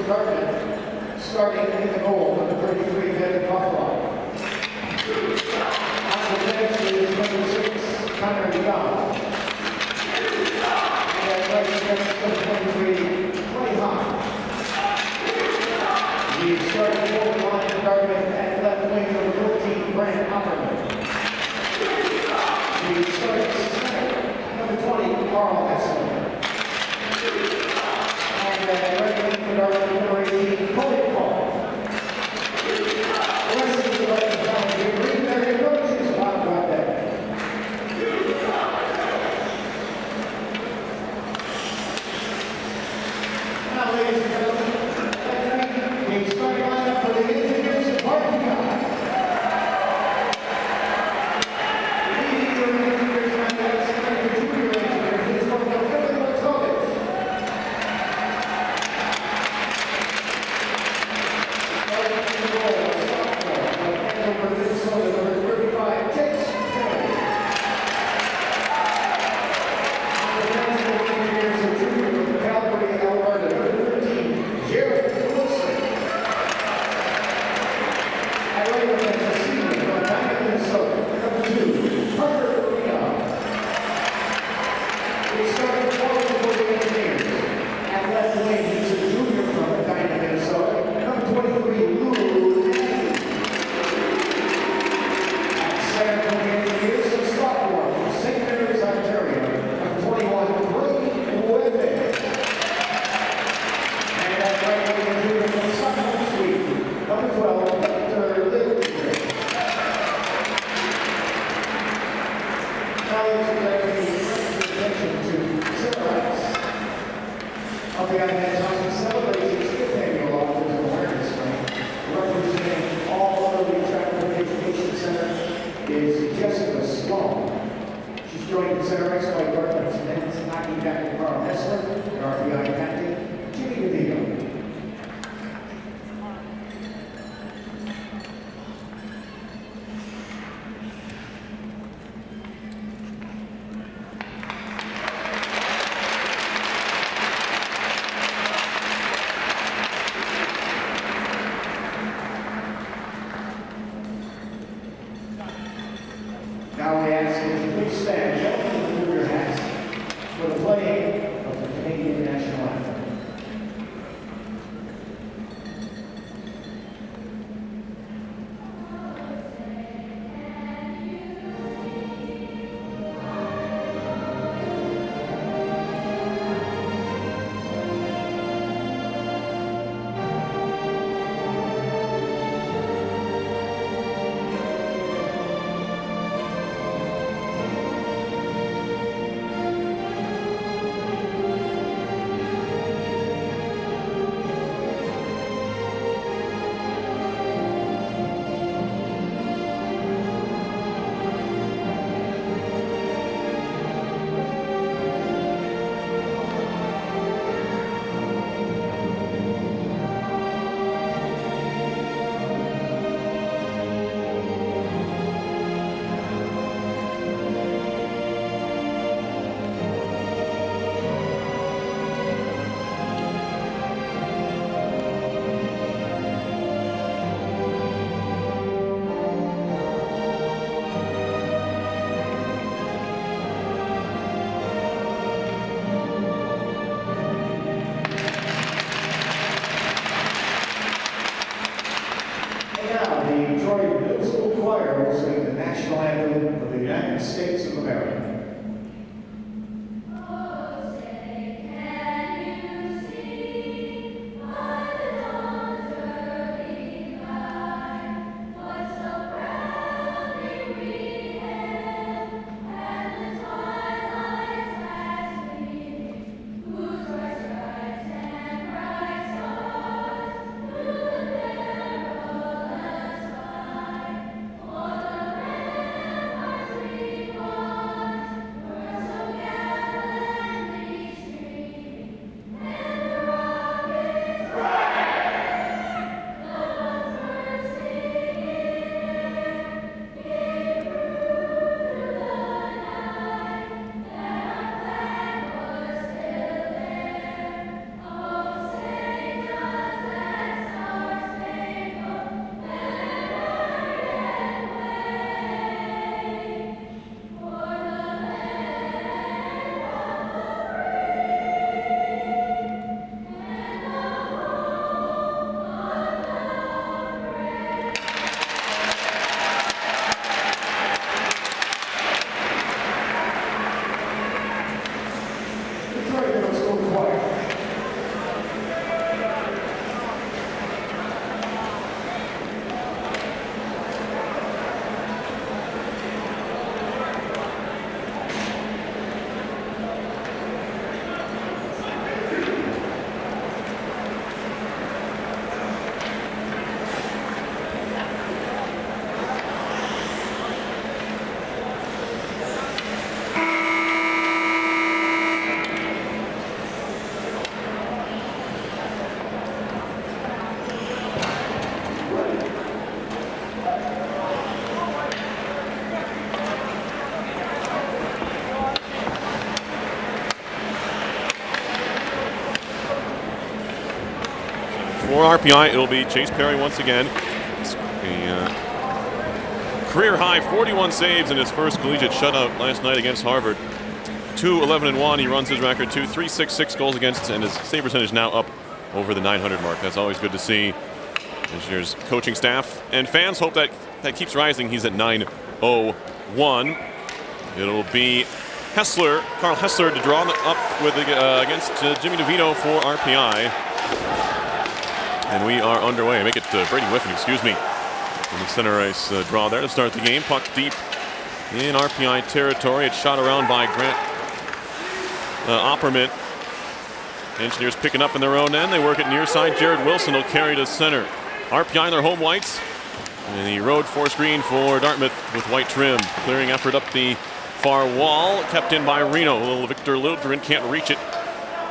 Dartmouth, starting in the goal, number 33, Devin Buffalo. On the bench is number 6, Connor Young. And right against number 23, Clay Hahn. The starting forward line of Dartmouth at left wing, number 14, Brent Opperman. The starting center, number 20, Carl Esselman. And right wing for Dartmouth, number 18, Cody Paul. The rest of the right now, we bring their head coaches about that. Now, ladies and gentlemen, the starting lineup for the Engineers of RPI. Leading the Engineers on that side, the junior Engineers is from the Illinois College. Starting in the goal, sophomore, from Andover, Minnesota, number 35, Chase Perry. On the bench for the Engineers, a junior from Calgary, Alberta, number 13, Jared Wilson. At right wing, a senior from Dartmouth, Minnesota, number 2, Parker Leon. The starting forward for the Engineers. At left wing, he's a junior from Dartmouth, Minnesota, number 23, Lou Andy. At center for the Engineers, a sophomore from St. Mary's, Ontario, number 21, Brody Webbe. And at right wing, a junior from Stockholm, Sweden, number 12, Victor Littlefield. Now let's get attention to Silverlights. RPI has on celebrating its 5th annual Autism Awareness Night. Representing all early childhood education center is Jessica Sloan. She's joined in center ice by Dartmouth's men's hockey captain Carl Hessler and RPI captain Jimmy DeVito. Now we ask that you please stand, gentlemen, and move your hats for the playing of the Canadian national anthem. United States of America. For RPI, it'll be Chase Perry once again. A career high 41 saves in his first collegiate shutout last night against Harvard. 2-11-1. He runs his record to 366 goals against, and his save percentage now up over the 900 mark. That's always good to see. This year's coaching staff and fans hope that keeps rising. He's at 901. It'll be Carl Hessler, to draw up with against Jimmy DeVito for RPI. And we are underway. Make it Brady Whiffen, excuse me, in the center ice draw there to start the game. Puck deep in RPI territory. It's shot around by Grant Opperman. Engineers picking up in their own end. They work it near side. Jared Wilson will carry to center. RPI in their home whites. And the road force green for Dartmouth with white trim. Clearing effort up the far wall. Kept in by Reno. Little Victor Lildgren can't reach it.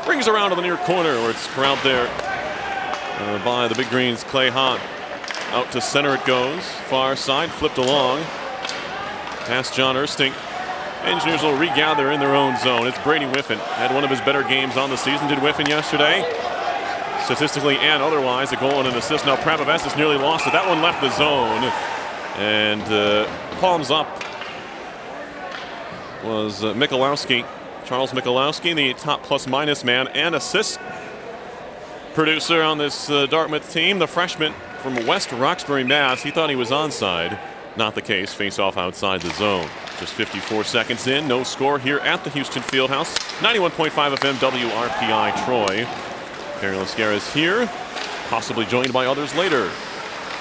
Brings around to the near corner where it's corralled there by the Big Green's Clay Hahn. Out to center it goes. Far side, flipped along. Past John Ersting. Engineers will regather in their own zone. It's Brady Whiffen. Had one of his better games on the season, did Whiffen yesterday. Statistically and otherwise, a goal and an assist. Now Pravovestis nearly lost it. That one left the zone. And palms up was Michalowski. Charles Michalowski, the top plus-minus man and assist producer on this Dartmouth team. The freshman from West Roxbury, Mass. He thought he was onside. Not the case. Face off outside the zone. Just 54 seconds in. No score here at the Houston Fieldhouse. 91.5 FM WRPI Troy. Perry Lascaris here. Possibly joined by others later.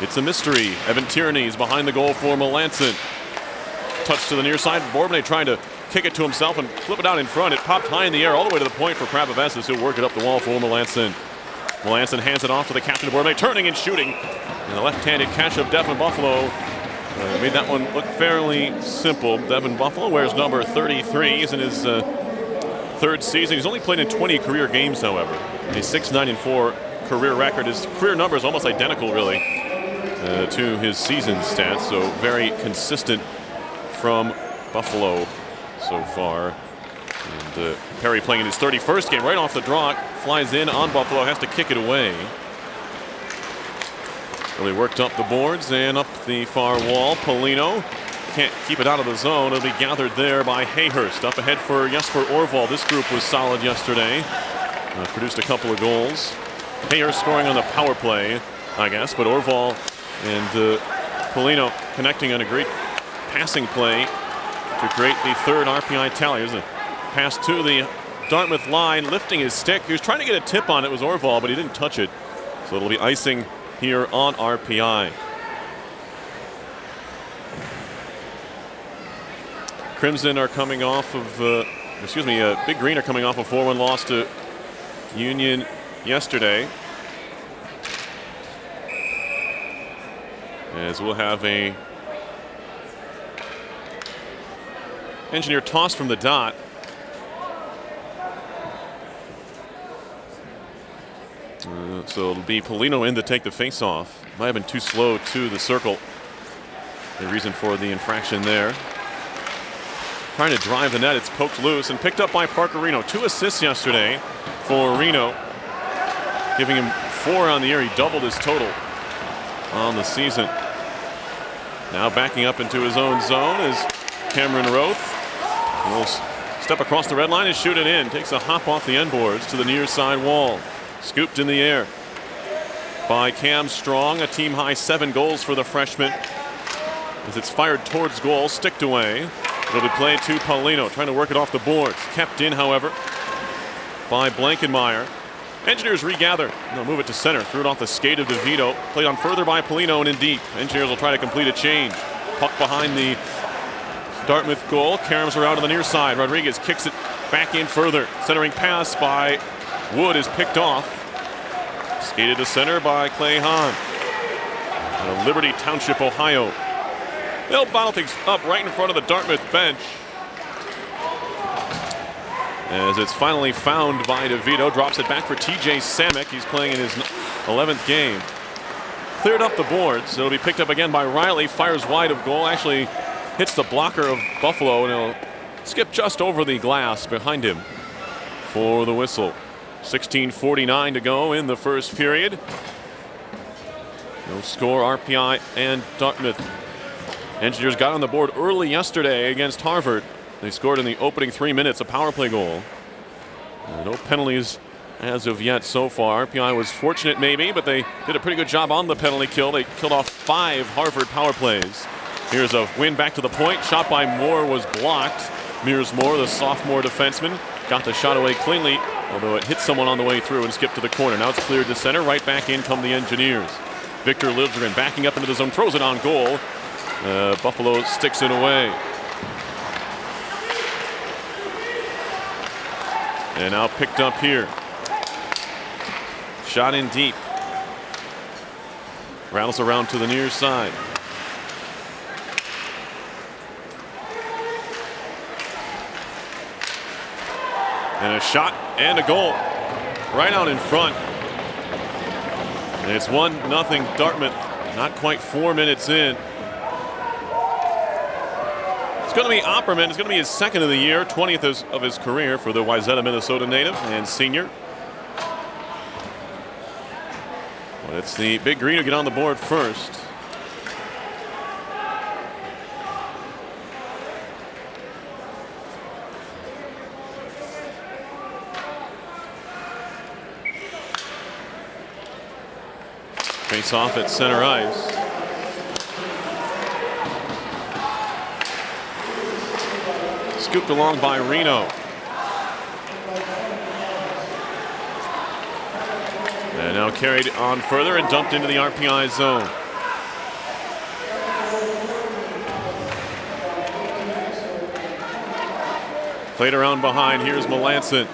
It's a mystery. Evan Tierney is behind the goal for Melanson. Touch to the near side. Bourbonnais trying to kick it to himself and flip it out in front. It popped high in the air all the way to the point for Pravovestis. He'll work it up the wall for Melanson. Melanson hands it off to the captain of Bourbonnais, turning and shooting. And the left-handed catch of Devin Buffalo made that one look fairly simple. Devin Buffalo wears number 33. He's in his third season. He's only played in 20 career games, however. A 6-9-4 career record. His career number is almost identical, really, to his season stats. So very consistent from Buffalo so far. And Perry playing in his 31st game right off the draw. Flies in on Buffalo, has to kick it away. Really worked up the boards and up the far wall. Polino can't keep it out of the zone. It'll be gathered there by Hayhurst. Up ahead for Jesper Orval. This group was solid yesterday. Produced a couple of goals. Hayhurst scoring on the power play, I guess, but Orval and Polino connecting on a great passing play to create the third RPI tally. There's a pass to the Dartmouth line, lifting his stick. He was trying to get a tip on it. It was Orval, but he didn't touch it. So it'll be icing here on RPI. Crimson are coming off of, Big Green are coming off a 4-1 loss to Union yesterday. As we'll have a engineer toss from the dot. So it'll be Polino in to take the face-off. Might have been too slow to the circle. The reason for the infraction there. Trying to drive the net, it's poked loose and picked up by Parker Reno. 2 assists yesterday for Reno, giving him 4 on the year. He doubled his total on the season. Now backing up into his own zone is Cameron Roth. He'll step across the red line and shoot it in. Takes a hop off the end boards to the near side wall. Scooped in the air by Cam Strong. A team high 7 goals for the freshman. As it's fired towards goal, sticked away. It'll be played to Paulino, trying to work it off the boards. Kept in, however, by Blankenmeyer. Engineers regather. They'll move it to center. Threw it off the skate of DeVito. Played on further by Paulino and in deep. Engineers will try to complete a change. Puck behind the Dartmouth goal. Karams are out on the near side. Rodriguez kicks it back in further. Centering pass by Wood is picked off. Skated to center by Clay Hahn. Out of Liberty Township, Ohio. They'll bottle things up right in front of the Dartmouth bench. As it's finally found by DeVito. Drops it back for TJ Samick. He's playing in his 11th game. Cleared up the boards. It'll be picked up again by Riley. Fires wide of goal. Actually hits the blocker of Buffalo, and he'll skip just over the glass behind him for the whistle. 16:49 to go in the first period. No score, RPI and Dartmouth. Engineers got on the board early yesterday against Harvard. They scored in the opening 3 minutes, a power play goal. No penalties as of yet so far. RPI was fortunate maybe, but they did a pretty good job on the penalty kill. They killed off 5 Harvard power plays. Here's a win back to the point. Shot by Moore was blocked. Mears Moore, the sophomore defenseman, got the shot away cleanly, although it hit someone on the way through and skipped to the corner. Now it's cleared to center. Right back in come the Engineers. Victor Lidgren backing up into the zone, throws it on goal. Buffalo sticks it away. And now picked up here. Shot in deep. Rattles around to the near side. And a shot and a goal. Right out in front. And it's 1-0 Dartmouth. Not quite 4 minutes in. It's going to be Opperman. It's going to be his second of the year, 20th of his career for the Wayzata, Minnesota native and senior. But it's the Big Green who get on the board first. Face off at center ice. Scooped along by Reno. And now carried on further and dumped into the RPI zone. Played around behind. Here's Melanson.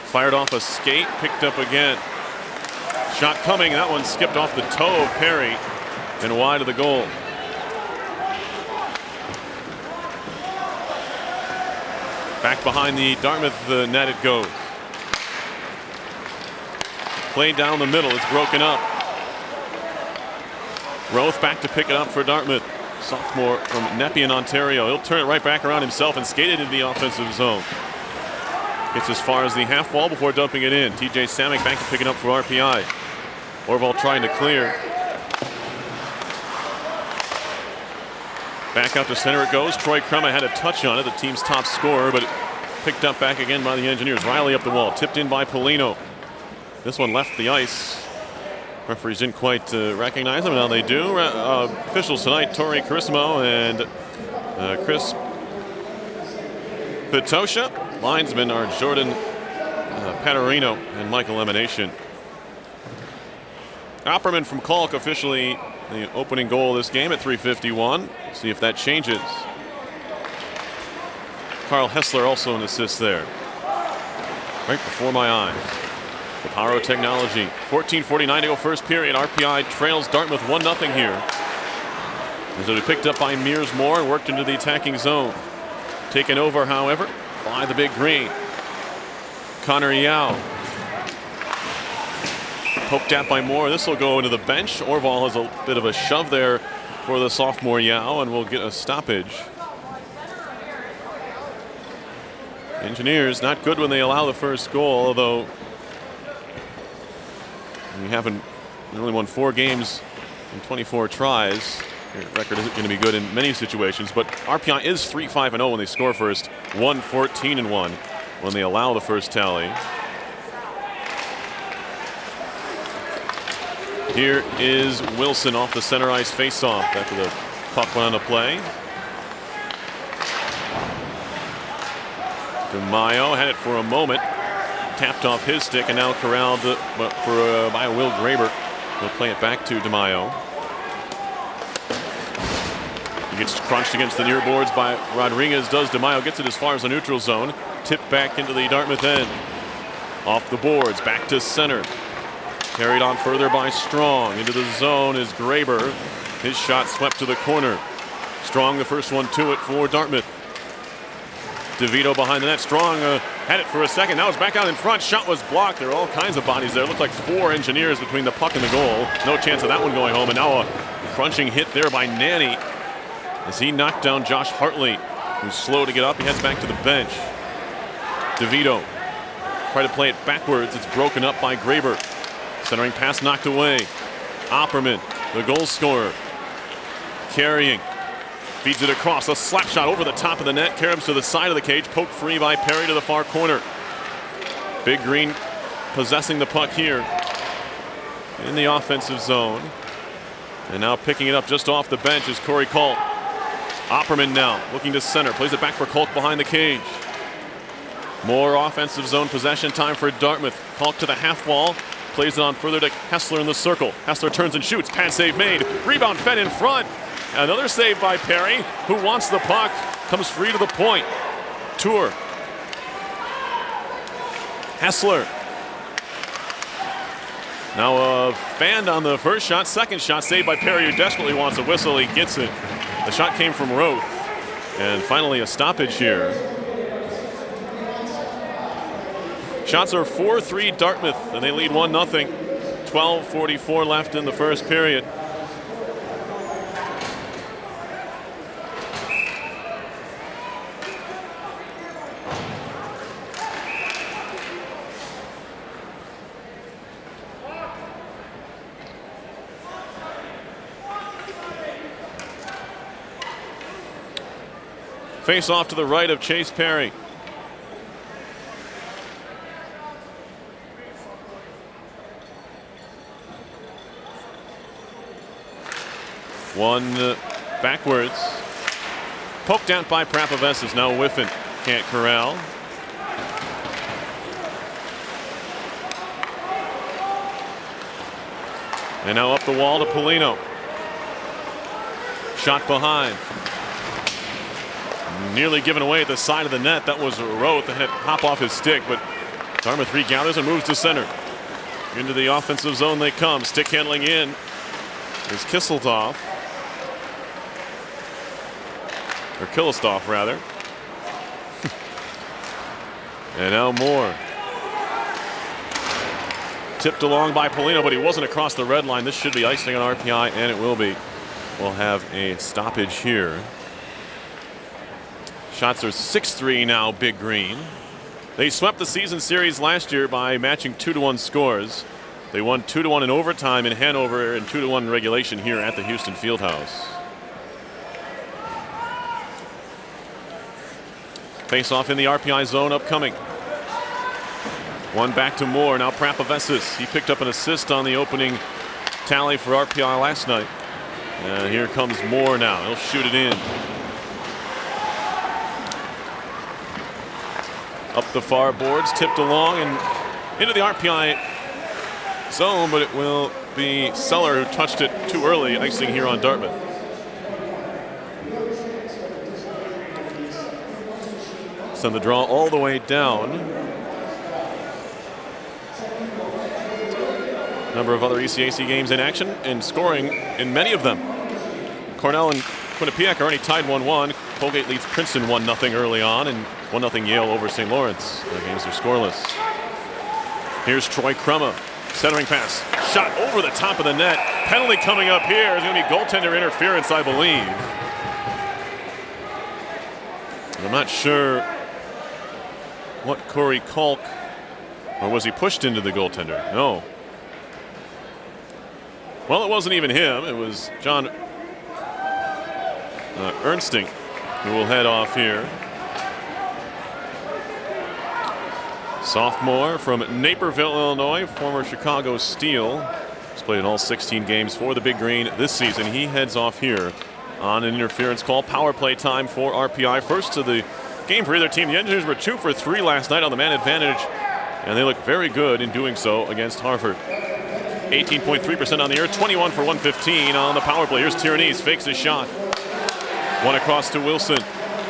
Fired off a skate, picked up again. Shot coming. That one skipped off the toe of Perry and wide of the goal. Back behind the Dartmouth net it goes. Played down the middle. It's broken up. Roth back to pick it up for Dartmouth. Sophomore from Nepean, Ontario. He'll turn it right back around himself and skate it into the offensive zone. Gets as far as the half wall before dumping it in. TJ Samick back to pick it up for RPI. Orval trying to clear. Back out to center it goes. Troy Crema had a touch on it, the team's top scorer, but it picked up back again by the Engineers. Riley up the wall, tipped in by Polino. This one left the ice. Referees didn't quite recognize him. Now they do. Officials tonight, Tori Carissimo and Chris Pitosha. Linesmen are Jordan Paterino and Michael Emanation. Opperman from Kalk officially the opening goal of this game at 3:51. See if that changes. Carl Hessler also an assist there. Right before my eyes. The power of technology. 14:49 to go first period. RPI trails Dartmouth 1-0 here. As it was picked up by Mears Moore and worked into the attacking zone. Taken over, however, by the Big Green. Connor Yao. Poked at by Moore. This will go into the bench. Orval has a bit of a shove there for the sophomore Yao, and we'll get a stoppage. Engineers not good when they allow the first goal, although you haven't really won 4 games in 24 tries. Your record isn't going to be good in many situations, but RPI is 3-5-0 when they score first, 1-14-1 when they allow the first tally. Here is Wilson off the center ice faceoff after the puck went on to play. DeMaio had it for a moment, tapped off his stick, and now corralled by Will Graber. He'll play it back to DeMaio. He gets crunched against the near boards by Rodriguez. Does DeMaio, gets it as far as the neutral zone. Tipped back into the Dartmouth end. Off the boards, back to center. Carried on further by Strong. Into the zone is Graber. His shot swept to the corner. Strong the first one to it for Dartmouth. DeVito behind the net. Strong had it for a second. Now it's back out in front. Shot was blocked. There are all kinds of bodies there. It looked like 4 Engineers between the puck and the goal. No chance of that one going home. And now a crunching hit there by Nanny as he knocked down Josh Hartley, who's slow to get up. He heads back to the bench. DeVito try to play it backwards. It's broken up by Graber. Centering pass knocked away. Opperman, the goal scorer, carrying. Feeds it across. A slap shot over the top of the net. Carries to the side of the cage. Poked free by Perry to the far corner. Big Green possessing the puck here in the offensive zone. And now picking it up just off the bench is Corey Colt. Opperman now looking to center. Plays it back for Colt behind the cage. More offensive zone possession time for Dartmouth. Colt to the half wall. Plays it on further to Hessler in the circle. Hessler turns and shoots. Pad save made. Rebound fed in front. Another save by Perry, who wants the puck. Comes free to the point. Tour. Hessler. Now a fan on the first shot. Second shot saved by Perry, who desperately wants a whistle. He gets it. The shot came from Roth. And finally a stoppage here. Shots are 4-3 Dartmouth, and they lead 1-0. 12:44 left in the first period. Face off to the right of Chase Perry. One backwards. Poked out by Prapavesis. Now Whiffen can't corral. And now up the wall to Polino. Shot behind. Nearly given away at the side of the net. That was Roth that had it hop off his stick, but Dartmouth regathers and moves to center. Into the offensive zone they come. Stick handling in is Kisseltoff. Or Killistoff, rather. And now Moore. Tipped along by Polino, but he wasn't across the red line. This should be icing on RPI, and it will be. We'll have a stoppage here. Shots are 6-3 now, Big Green. They swept the season series last year by matching 2-1 scores. They won 2-1 in overtime in Hanover and 2-1 in regulation here at the Houston Fieldhouse. Face-off in the RPI zone upcoming. One back to Moore. Now Prapavesis. He picked up an assist on the opening tally for RPI last night. And here comes Moore now. He'll shoot it in. Up the far boards, tipped along and into the RPI zone, but it will be Seller who touched it too early, icing here on Dartmouth. Send the draw all the way down. Number of other ECAC games in action and scoring in many of them. Cornell and Quinnipiac are already tied 1-1. Colgate leads Princeton 1-0 early on, and 1-0 Yale over St. Lawrence. The games are scoreless. Here's Troy Crumma. Centering pass. Shot over the top of the net. Penalty coming up here. It's going to be goaltender interference, I believe. And I'm not sure what Corey Kalk, or was he pushed into the goaltender? No. Well, it wasn't even him. It was John Ernstink who will head off here. Sophomore from Naperville, Illinois, former Chicago Steel. He's played in all 16 games for the Big Green this season. He heads off here on an interference call. Power play time for RPI. First to the game for either team. The Engineers were 2 for 3 last night on the man advantage, and they look very good in doing so against Harvard. 18.3% on the year, 21 for 115 on the power play. Here's Tiernese, fakes his shot. One across to Wilson.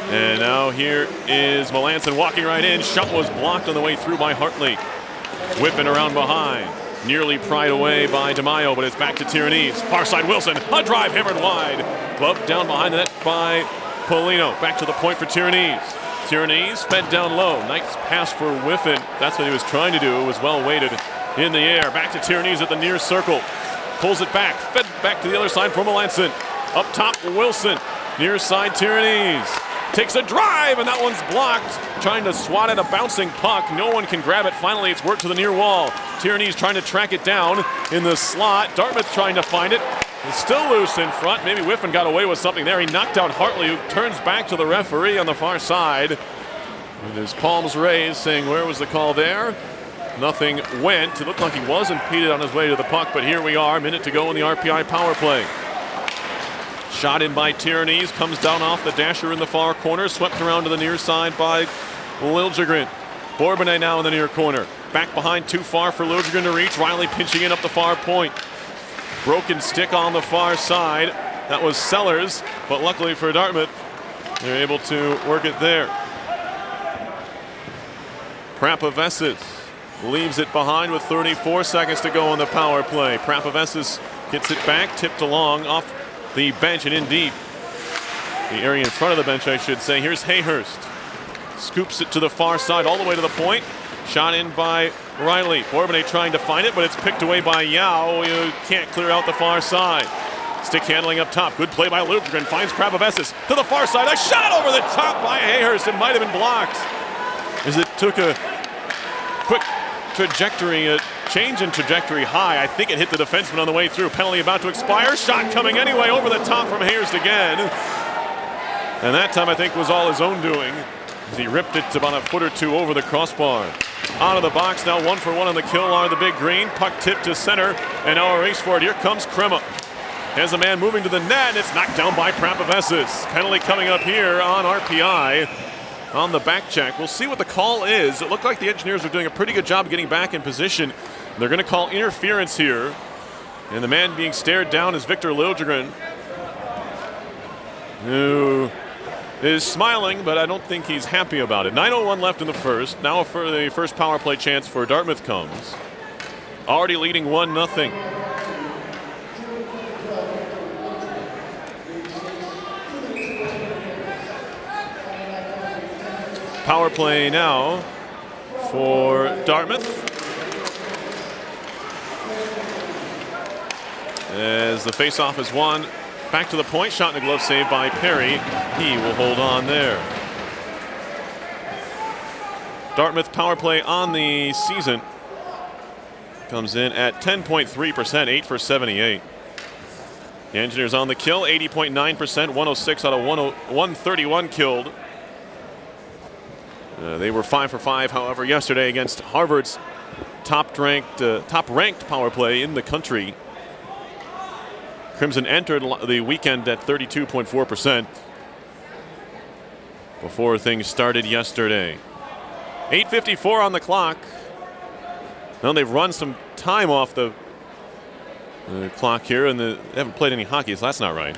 And now here is Melanson walking right in. Shot was blocked on the way through by Hartley. Whipping around behind. Nearly pried away by DeMaio, but it's back to Tiernese. Far side Wilson, a drive hammered wide. Gloved down behind the net by Polino. Back to the point for Tiernese. Tiernese fed down low. Nice pass for Whiffen. That's what he was trying to do. It was well weighted in the air. Back to Tiernese at the near circle. Pulls it back. Fed back to the other side for Melanson. Up top, Wilson. Near side, Tiernese. Takes a drive, and that one's blocked. Trying to swat at a bouncing puck. No one can grab it. Finally, it's worked to the near wall. Tiernese trying to track it down in the slot. Dartmouth trying to find it. It's still loose in front. Maybe Whiffen got away with something there. He knocked out Hartley, who turns back to the referee on the far side with his palms raised, saying, where was the call there? Nothing went. It looked like he was impeded on his way to the puck, but here we are, a minute to go in the RPI power play. Shot in by Tiernese, comes down off the dasher in the far corner, swept around to the near side by Liljegren. Bourbonnais now in the near corner. Back behind, too far for Liljegren to reach. Riley pinching in up the far point. Broken stick on the far side. That was Sellers, but luckily for Dartmouth, they're able to work it there. Prapavesis leaves it behind with 34 seconds to go on the power play. Prapavesis gets it back, tipped along off the bench and in deep. The area in front of the bench, I should say. Here's Hayhurst. Scoops it to the far side all the way to the point. Shot in by Riley. Bourbonnais trying to find it, but it's picked away by Yao. You can't clear out the far side. Stick handling up top. Good play by Liljegren. Finds Prapavesis to the far side. A shot over the top by Hayhurst. It might have been blocked as it took a quick trajectory, a change in trajectory high. I think it hit the defenseman on the way through. Penalty about to expire. Shot coming anyway over the top from Hayhurst again. And that time I think was all his own doing, as he ripped it about a foot or two over the crossbar. Out of the box now, 1 for 1 on the kill are the Big Green. Puck tipped to center, and now a race for it. Here comes Crema. Has a man moving to the net, and it's knocked down by Prapavesis. Penalty coming up here on RPI on the back check. We'll see what the call is. It looked like the Engineers are doing a pretty good job of getting back in position. They're going to call interference here, and the man being stared down is Victor Liljegren, who is smiling, but I don't think he's happy about it. 9:01 left in the first. Now for the first power play chance for Dartmouth comes. Already leading 1-0. Power play now for Dartmouth, as the faceoff is won. Back to the point, shot in the glove save by Perry. He will hold on there. Dartmouth power play on the season comes in at 10.3%, 8 for 78. The Engineers on the kill, 80.9%, 106 out of 131 killed. They were 5 for 5, however, yesterday against Harvard's top-ranked power play in the country. Crimson entered the weekend at 32.4% before things started yesterday. 8:54 on the clock. Now they've run some time off the clock here, and they haven't played any hockey, so that's not right.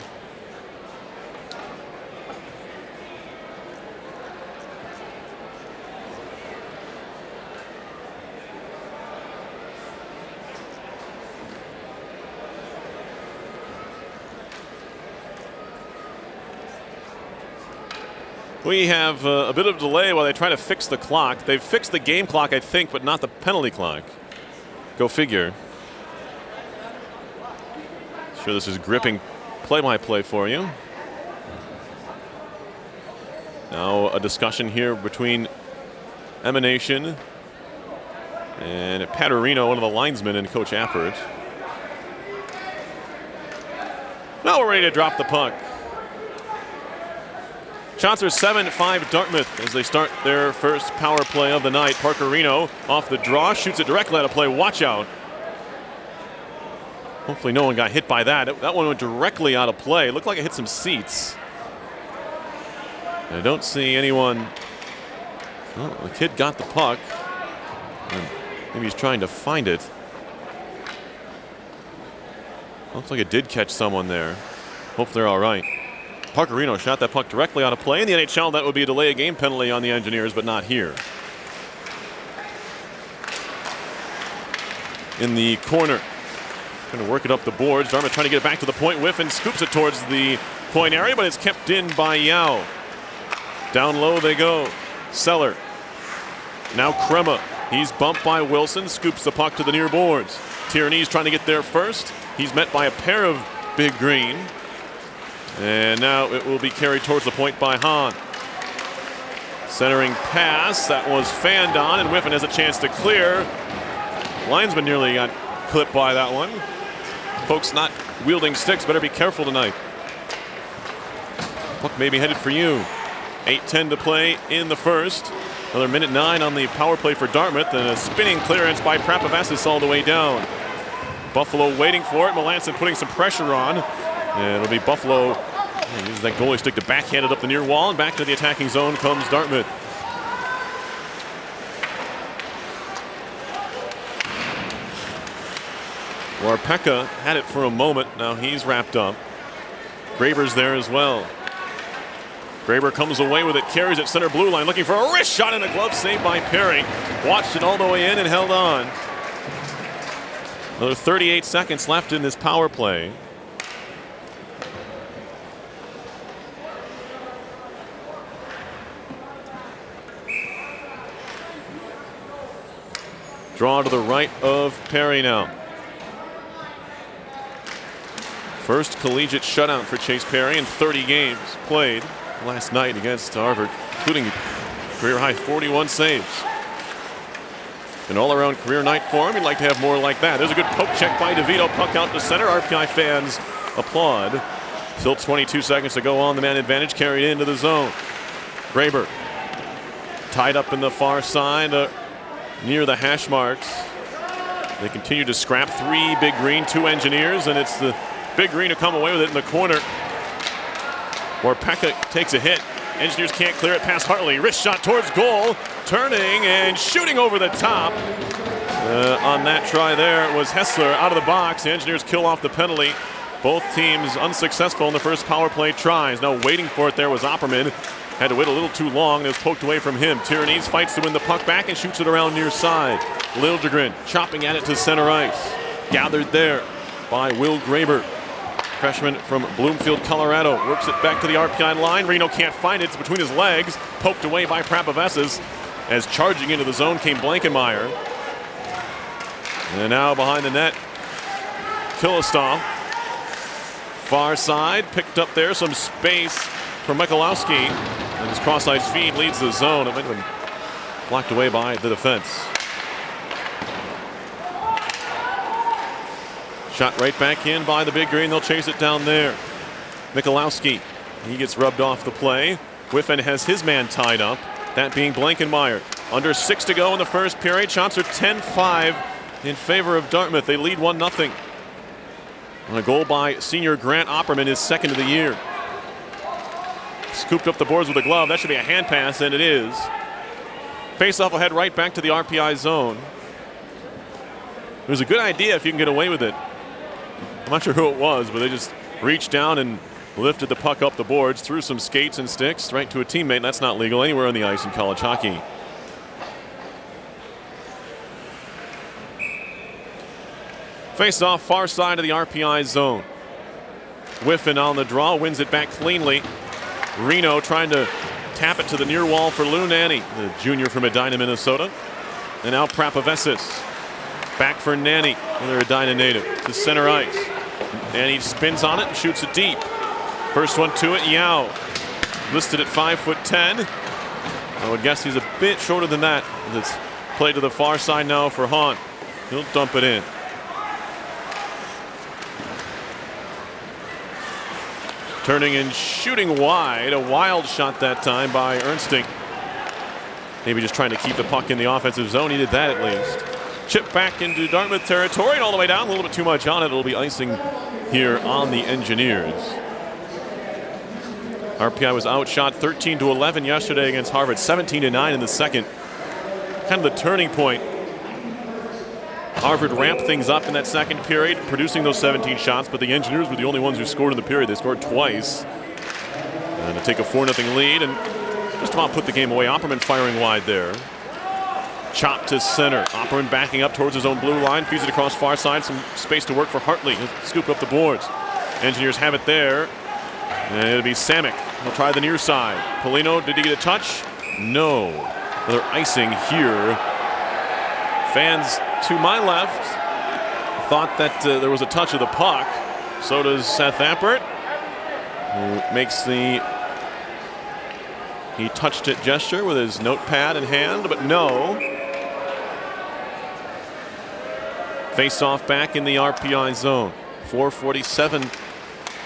We have a bit of delay while they try to fix the clock. They've fixed the game clock, I think, but not the penalty clock. Go figure. Sure, this is gripping play-by-play for you. Now a discussion here between Emanation and Paterino, one of the linesmen, and Coach Appert. Now we're ready to drop the puck. Shots are 7-5 Dartmouth as they start their first power play of the night. Parker Reno off the draw, shoots it directly out of play. Watch out. Hopefully no one got hit by that. That one went directly out of play. It looked like it hit some seats. I don't see anyone. Oh, the kid got the puck. Maybe he's trying to find it. Looks like it did catch someone there. Hope they're all right. Parker Reno shot that puck directly out of play. In the NHL, that would be a delay of game penalty on the Engineers, but not here. In the corner, trying to work it up the boards. Dartmouth trying to get it back to the point. Whiff and scoops it towards the point area, but it's kept in by Yao. Down low they go. Seller. Now Crema. He's bumped by Wilson. Scoops the puck to the near boards. Tierney's trying to get there first. He's met by a pair of Big Green. And now it will be carried towards the point by Hahn. Centering pass. That was fanned on, and Whiffen has a chance to clear. Linesman nearly got clipped by that one. Folks not wielding sticks better be careful tonight. Puck may be headed for you. 8:10 to play in the first. Another minute 9 on the power play for Dartmouth, and a spinning clearance by Prapavassis all the way down. Buffalo waiting for it. Melanson putting some pressure on. And it'll be Buffalo. Uses that goalie stick to backhand it up the near wall, and back to the attacking zone comes Dartmouth. Warpeka had it for a moment. Now he's wrapped up. Graber's there as well. Graber comes away with it, carries it center blue line, looking for a wrist shot, and a glove save by Perry. Watched it all the way in and held on. Another 38 seconds left in this power play. Draw to the right of Perry now. First collegiate shutout for Chase Perry in 30 games played last night against Harvard, including career-high 41 saves. An all-around career night for him. He'd like to have more like that. There's a good poke check by DeVito. Puck out to center. RPI fans applaud. Still 22 seconds to go on the man advantage. Carried into the zone. Graber tied up in the far side near the hash marks. They continue to scrap. 3 Big Green, 2 Engineers, and it's the Big Green who come away with it in the corner. Warpeka takes a hit. Engineers can't clear it past Hartley. Wrist shot towards goal. Turning and shooting over the top. On that try there, it was Hessler out of the box. The Engineers kill off the penalty. Both teams unsuccessful in the first power play tries. Now waiting for it there was Opperman. Had to wait a little too long, and it was poked away from him. Tierney's fights to win the puck back and shoots it around near side. Liljegren chopping at it to center ice. Gathered there by Will Graber. Freshman from Bloomfield, Colorado. Works it back to the RPI line. Reno can't find it. It's between his legs. Poked away by Prapavassis as charging into the zone came Blankenmeyer. And now behind the net, Kilistov. Far side, picked up there, some space for Michalowski. And his cross-ice feed leads the zone. It might have been blocked away by the defense. Shot right back in by the Big Green. They'll chase it down there. Michalowski, he gets rubbed off the play. Whiffen has his man tied up, that being Blankenmeyer. Under 6 to go in the first period. Shots are 10-5 in favor of Dartmouth. They lead 1-0. On a goal by senior Grant Opperman, his second of the year. Scooped up the boards with a glove. That should be a hand pass, and it is. Face-off will head right back to the RPI zone. It was a good idea if you can get away with it. I'm not sure who it was, but they just reached down and lifted the puck up the boards, threw some skates and sticks right to a teammate. That's not legal anywhere on the ice in college hockey. Face-off far side of the RPI zone. Whiffin on the draw, wins it back cleanly. Reno trying to tap it to the near wall for Lou Nanny, the junior from Edina, Minnesota. And now Prapavesis. Back for Nanny, another Edina native, to center ice. Nanny spins on it and shoots it deep. First one to it, Yao. Listed at 5'10". I would guess he's a bit shorter than that. It's played to the far side now for Hahn. He'll dump it in. Turning and shooting wide. A wild shot that time by Ernsting. Maybe just trying to keep the puck in the offensive zone. He did that at least. Chip back into Dartmouth territory and all the way down. A little bit too much on it. It'll be icing here on the Engineers. RPI was outshot 13-11 yesterday against Harvard. 17-9 in the second. Kind of the turning point. Harvard ramped things up in that second period, producing those 17 shots, but the Engineers were the only ones who scored in the period. They scored twice. And to take a 4-0 lead and just about put the game away. Opperman firing wide there. Chop to center. Opperman backing up towards his own blue line. Feeds it across far side. Some space to work for Hartley. He'll scoop up the boards. Engineers have it there. And it'll be Samick. He'll try the near side. Polino, did he get a touch? No. Another icing here. Fans to my left thought that there was a touch of the puck. So does Seth Ampert, who makes the he touched it gesture with his notepad in hand, but no. Face-off back in the RPI zone. 4:47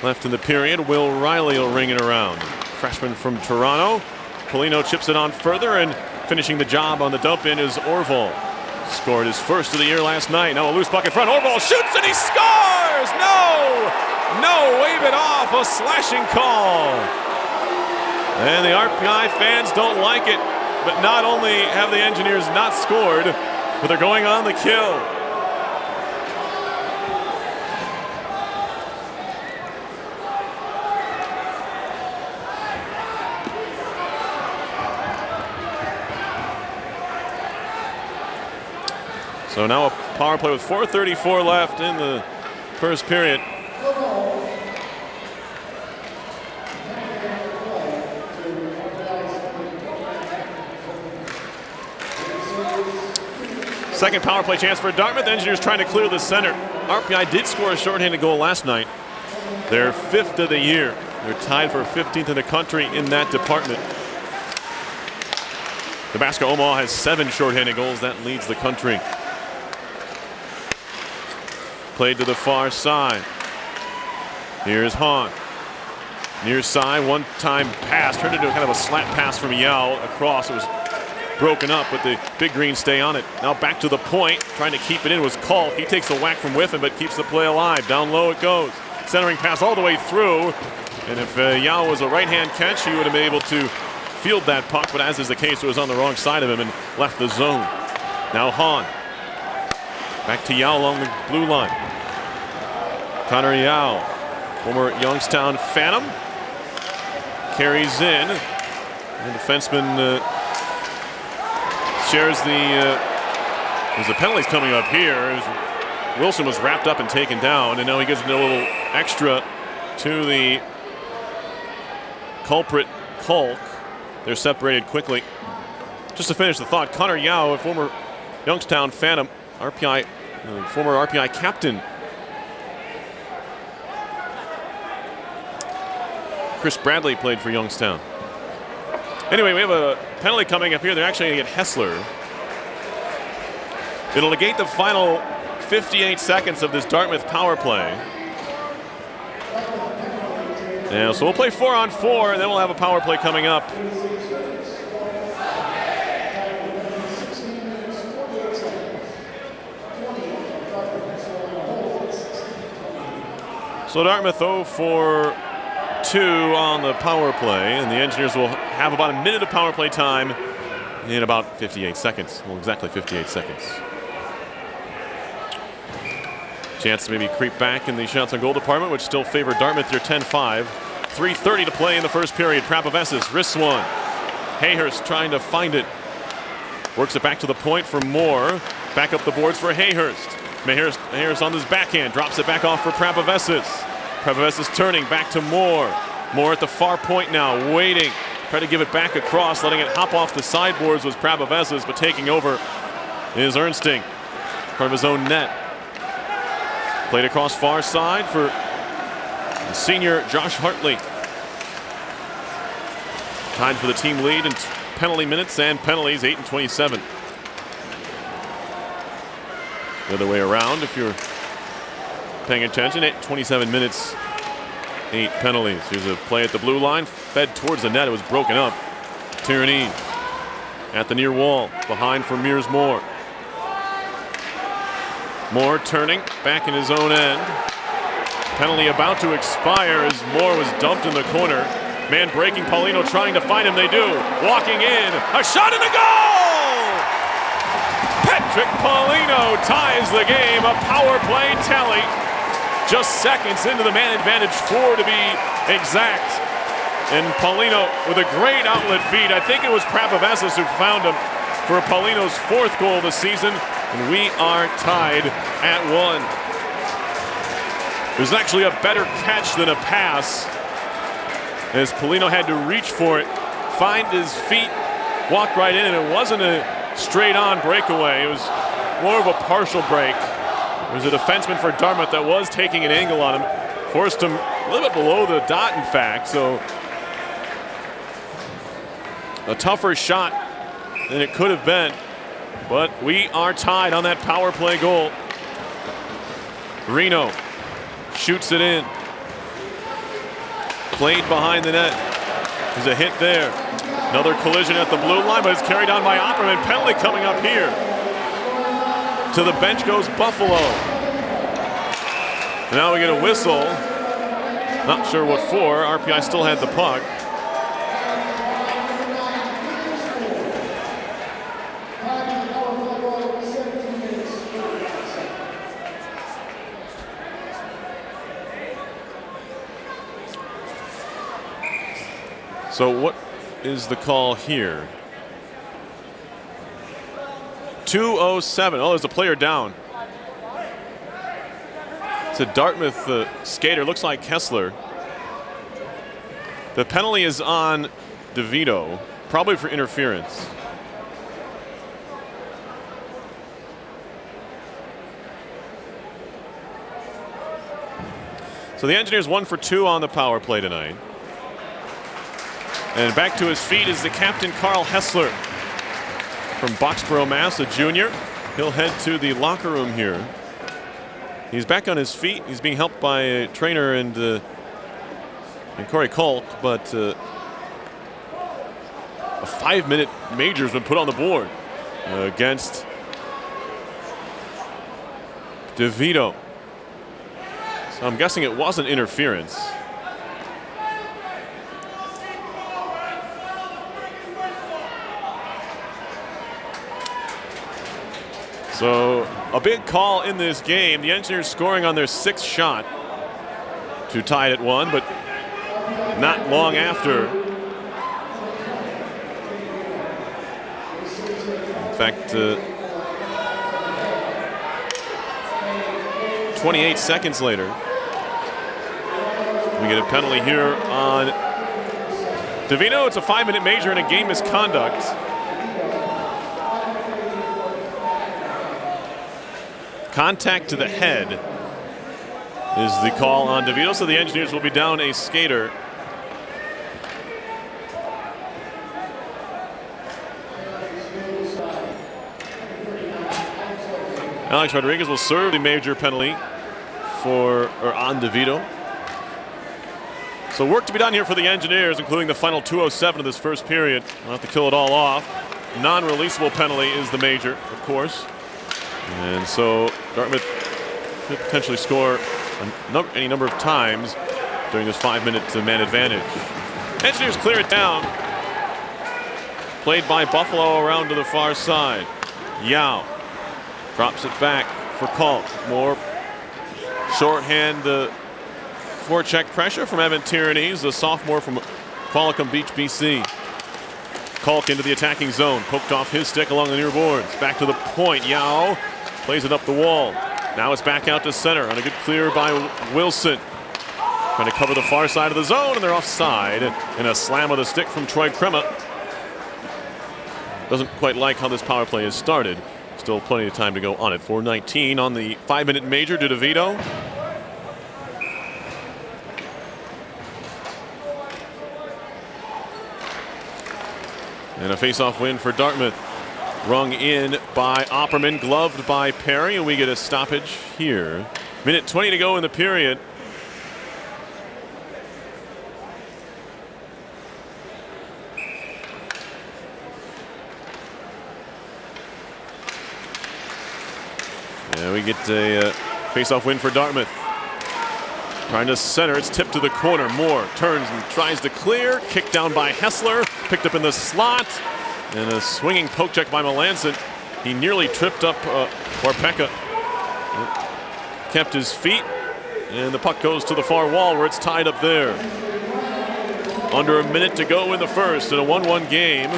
left in the period. Will Riley will ring it around. Freshman from Toronto. Polino chips it on further, and finishing the job on the dump-in is Orval. Scored his first of the year last night. Now a loose puck in front. Orval shoots and he scores! No! No, wave it off. A slashing call. And the RPI fans don't like it. But not only have the Engineers not scored, but they're going on the kill. So now a power play with 4:34 left in the first period. Second power play chance for Dartmouth. Engineers trying to clear the center. RPI did score a shorthanded goal last night. Their 5th of the year. They're tied for 15th in the country in that department. Nebraska Omaha has 7 shorthanded goals. That leads the country. Played to the far side. Here's Hahn. Near side, one-time pass. Turned into kind of a slant pass from Yao across. It was broken up, but the Big Green stay on it. Now back to the point. Trying to keep it in was Kalk. He takes a whack from Whiffen, but keeps the play alive. Down low it goes. Centering pass all the way through. And if Yao was a right-hand catch, he would have been able to field that puck, but as is the case, it was on the wrong side of him and left the zone. Now Hahn. Back to Yao along the blue line. Connor Yao, former Youngstown Phantom, carries in. And the defenseman shares the. There's the penalties coming up here. Wilson was wrapped up and taken down, and now he gives a little extra to the culprit Kalk. They're separated quickly. Just to finish the thought, Connor Yao, a former Youngstown Phantom, former RPI captain. Chris Bradley played for Youngstown. Anyway, we have a penalty coming up here. They're actually going to get Hessler. It'll negate the final 58 seconds of this Dartmouth power play. Yeah, so we'll play 4-on-4, and then we'll have a power play coming up. So Dartmouth 0 for 2 on the power play, and the Engineers will have about a minute of power play time in about 58 seconds. Well, exactly 58 seconds. Chance to maybe creep back in the shots on goal department, which still favor Dartmouth here 10-5. 3:30 to play in the first period. Prapavesis wrists one. Hayhurst trying to find it. Works it back to the point for Moore. Back up the boards for Hayhurst. Hayhurst on his backhand. Drops it back off for Prapavesis. Prapavesis turning back to Moore. Moore at the far point now, waiting. Try to give it back across, letting it hop off the sideboards was Prapavesis, but taking over is Ernsting. Part of his own net. Played across far side for senior Josh Hartley. Tied for the team lead in penalty minutes and penalties, 8 and 27. The other way around, if you're paying attention, 27 minutes, 8 penalties. Here's a play at the blue line, fed towards the net. It was broken up. Tierney at the near wall, behind for Mears Moore. Moore turning back in his own end. Penalty about to expire as Moore was dumped in the corner. Man breaking, Paulino trying to find him. They do. Walking in, a shot in the goal! Patrick Paulino ties the game. A power play tally. Just seconds into the man advantage, 4 to be exact. And Paulino with a great outlet feed. I think it was Prapavesis who found him for Paulino's 4th goal of the season. And we are tied at 1. It was actually a better catch than a pass, as Paulino had to reach for it, find his feet, walk right in, and it wasn't a straight-on breakaway. It was more of a partial break. There was a defenseman for Dartmouth that was taking an angle on him, forced him a little bit below the dot, in fact, so a tougher shot than it could have been. But we are tied on that power play goal. Reno shoots it in. Played behind the net. There's a hit there. Another collision at the blue line, but it's carried on by Opperman. Penalty coming up here. To the bench goes Buffalo. Now we get a whistle. Not sure what for. RPI still had the puck. So what is the call here? 2:07. Oh, there's a player down. It's a Dartmouth skater. Looks like Kessler. The penalty is on DeVito, probably for interference. So the Engineers 1 for 2 on the power play tonight. And back to his feet is the captain, Carl Hessler, from Boxborough, Mass., a junior. He'll head to the locker room here. He's back on his feet. He's being helped by a trainer and Corey Kolk, but a 5-minute major has been put on the board against DeVito. So I'm guessing it wasn't interference. So a big call in this game. The Engineers scoring on their 6th shot to tie it at 1, but not long after. In fact, 28 seconds later, we get a penalty here on DeVito. It's a 5-minute major and a game misconduct. Contact to the head is the call on DeVito, so the Engineers will be down a skater. Alex Rodriguez will serve the major penalty on DeVito. So work to be done here for the Engineers, including the final 2:07 of this first period. We'll have to kill it all off. Non-releasable penalty is the major, of course. And so Dartmouth could potentially score any number of times during this 5-minute man advantage. Engineers clear it down. played by Buffalo around to the far side. Yao drops it back for Kalk. More shorthand forecheck pressure from Evan Tyrannies, the sophomore from Qualicum Beach, BC. Kalk into the attacking zone, poked off his stick along the near boards. Back to the point, Yao plays it up the wall. Now it's back out to center on a good clear by Wilson. Trying to cover the far side of the zone, and they're offside. And a slam of the stick from Troy Crema. Doesn't quite like how this power play has started. Still plenty of time to go on it. 4:19 on the 5-minute major to DeVito. And a face-off win for Dartmouth. Rung in by Opperman, gloved by Perry, and we get a stoppage here. Minute 20 to go in the period. And we get a face-off win for Dartmouth. Trying to center, it's tipped to the corner. Moore turns and tries to clear. Kicked down by Hessler, picked up in the slot. And a swinging poke check by Melanson. He nearly tripped up Warpeka. Kept his feet, and the puck goes to the far wall where it's tied up there. Under a minute to go in the first in a 1-1 game.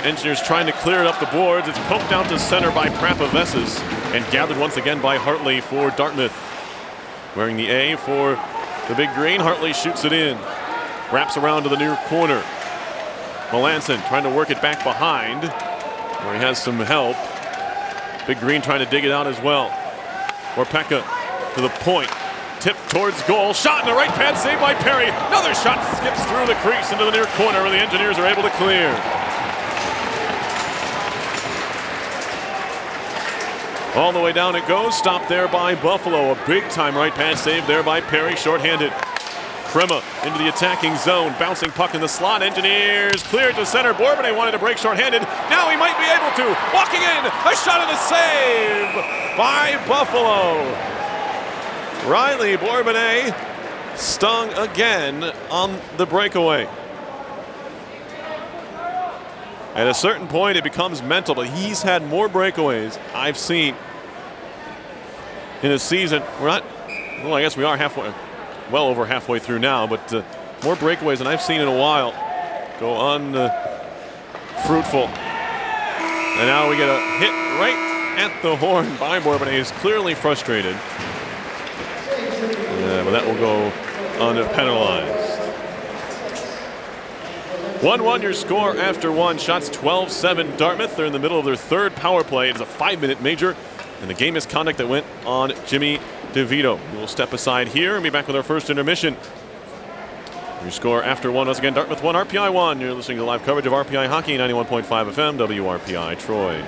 Engineers trying to clear it up the boards. It's poked out to center by Prapavesis and gathered once again by Hartley for Dartmouth. Wearing the A for the big green, Hartley shoots it in. Wraps around to the near corner. Melanson trying to work it back behind where he has some help. Big green trying to dig it out as well. Warpeka to the point. Tip towards goal. Shot in the right pad, saved by Perry. Another shot skips through the crease into the near corner where the Engineers are able to clear. All the way down it goes. Stopped there by Buffalo. A big time right pad save there by Perry. Shorthanded. Crema into the attacking zone. Bouncing puck in the slot. Engineers clear it to center. Bourbonnais wanted to break shorthanded. Now he might be able to. Walking in. A shot and a save by Buffalo. Riley Bourbonnais stung again on the breakaway. At a certain point, it becomes mental, but he's had more breakaways I've seen in a season. We're not, well, I guess we are halfway, well over halfway through now, but more breakaways than I've seen in a while go unfruitful. And now we get a hit right at the horn by Bourbonnais. He's clearly frustrated. But that will go unpenalized. 1-1 your score after one. Shots 12-7 Dartmouth. They're in the middle of their third power play. It is a 5-minute major. And the game misconduct that went on Jimmy DeVito. We will step aside here and be back with our first intermission. Your score after one. Once again, Dartmouth 1, RPI 1. You're listening to live coverage of RPI Hockey, 91.5 FM, WRPI Troy.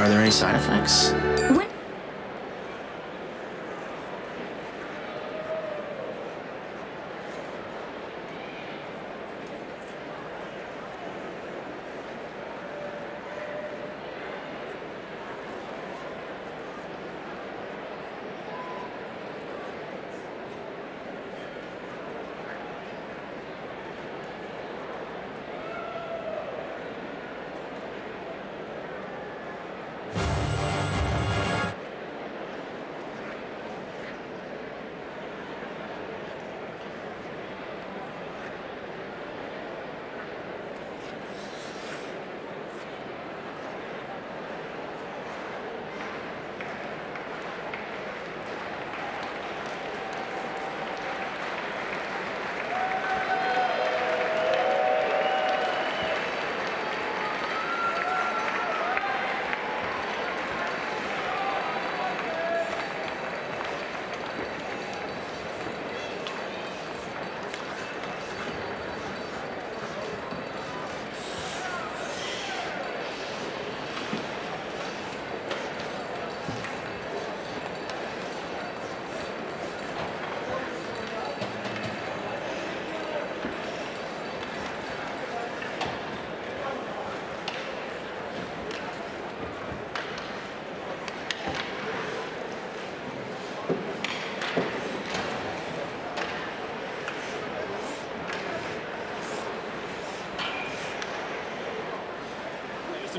Are there any side effects?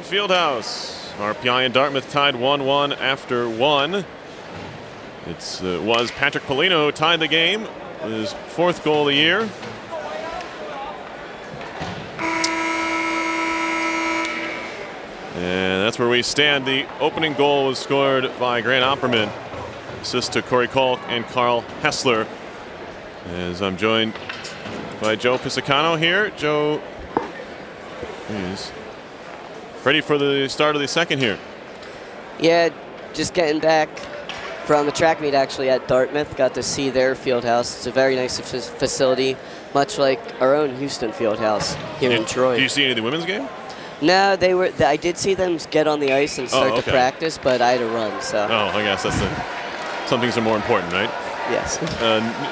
Fieldhouse. RPI and Dartmouth tied 1-1 after 1. It was Patrick Polino who tied the game with his 4th goal of the year. And that's where we stand. The opening goal was scored by Grant Opperman. Assist to Corey Kolk and Carl Hessler. As I'm joined by Joe Pisacano here. Joe is ready for the start of the second here. Yeah, just getting back from the track meet actually at Dartmouth. Got to see their field house. It's a very nice facility, much like our own Houston field house here in Troy. Did you see any of the women's game? No, I did see them get on the ice and start to practice, but I had to run. So. Oh, I guess some things are more important, right? Yes.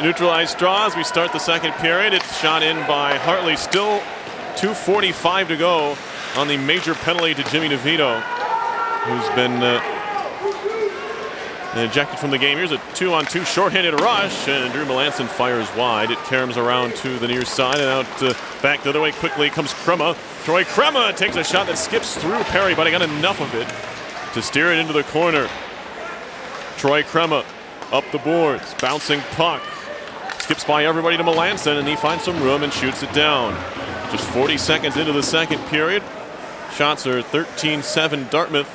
Neutralized draw as we start the second period. It's shot in by Hartley. Still 2:45 to go on the major penalty to Jimmy DeVito, who's been ejected from the game. Here's a 2-on-2 short-handed rush, and Drew Melanson fires wide. It caroms around to the near side and out back the other way quickly comes Crema. Troy Crema takes a shot that skips through Perry, but he got enough of it to steer it into the corner. Troy Crema up the boards, bouncing puck. Skips by everybody to Melanson, and he finds some room and shoots it down. Just 40 seconds into the second period. Shots are 13-7 Dartmouth.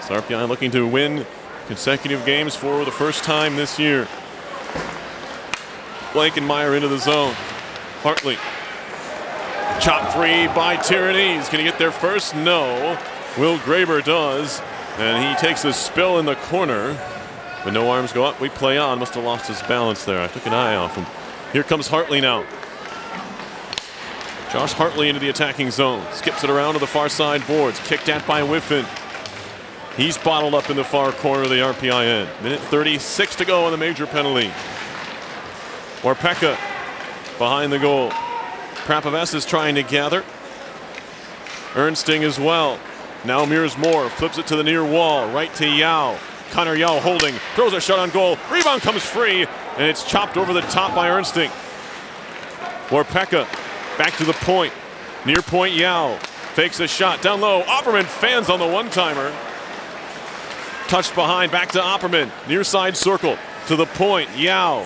So RPI looking to win consecutive games for the first time this year. Blankenmeyer into the zone. Hartley. Chop free by Tyranny. He's going to get there first. No. Will Graber does. And he takes a spill in the corner. But no arms go up. We play on. Must have lost his balance there. I took an eye off him. Here comes Hartley now. Josh Hartley into the attacking zone. Skips it around to the far side boards. Kicked at by Whiffen. He's bottled up in the far corner of the RPI end. Minute 36 to go on the major penalty. Warpeka behind the goal. Prapaves is trying to gather. Ernsting as well. Now Mears Moore flips it to the near wall. Right to Yao. Connor Yao holding. Throws a shot on goal. Rebound comes free. And it's chopped over the top by Ernsting. Warpeka back to the point. Near point Yao. Fakes a shot down low. Opperman fans on the one-timer. Touched behind. Back to Opperman. Near side circle. To the point. Yao.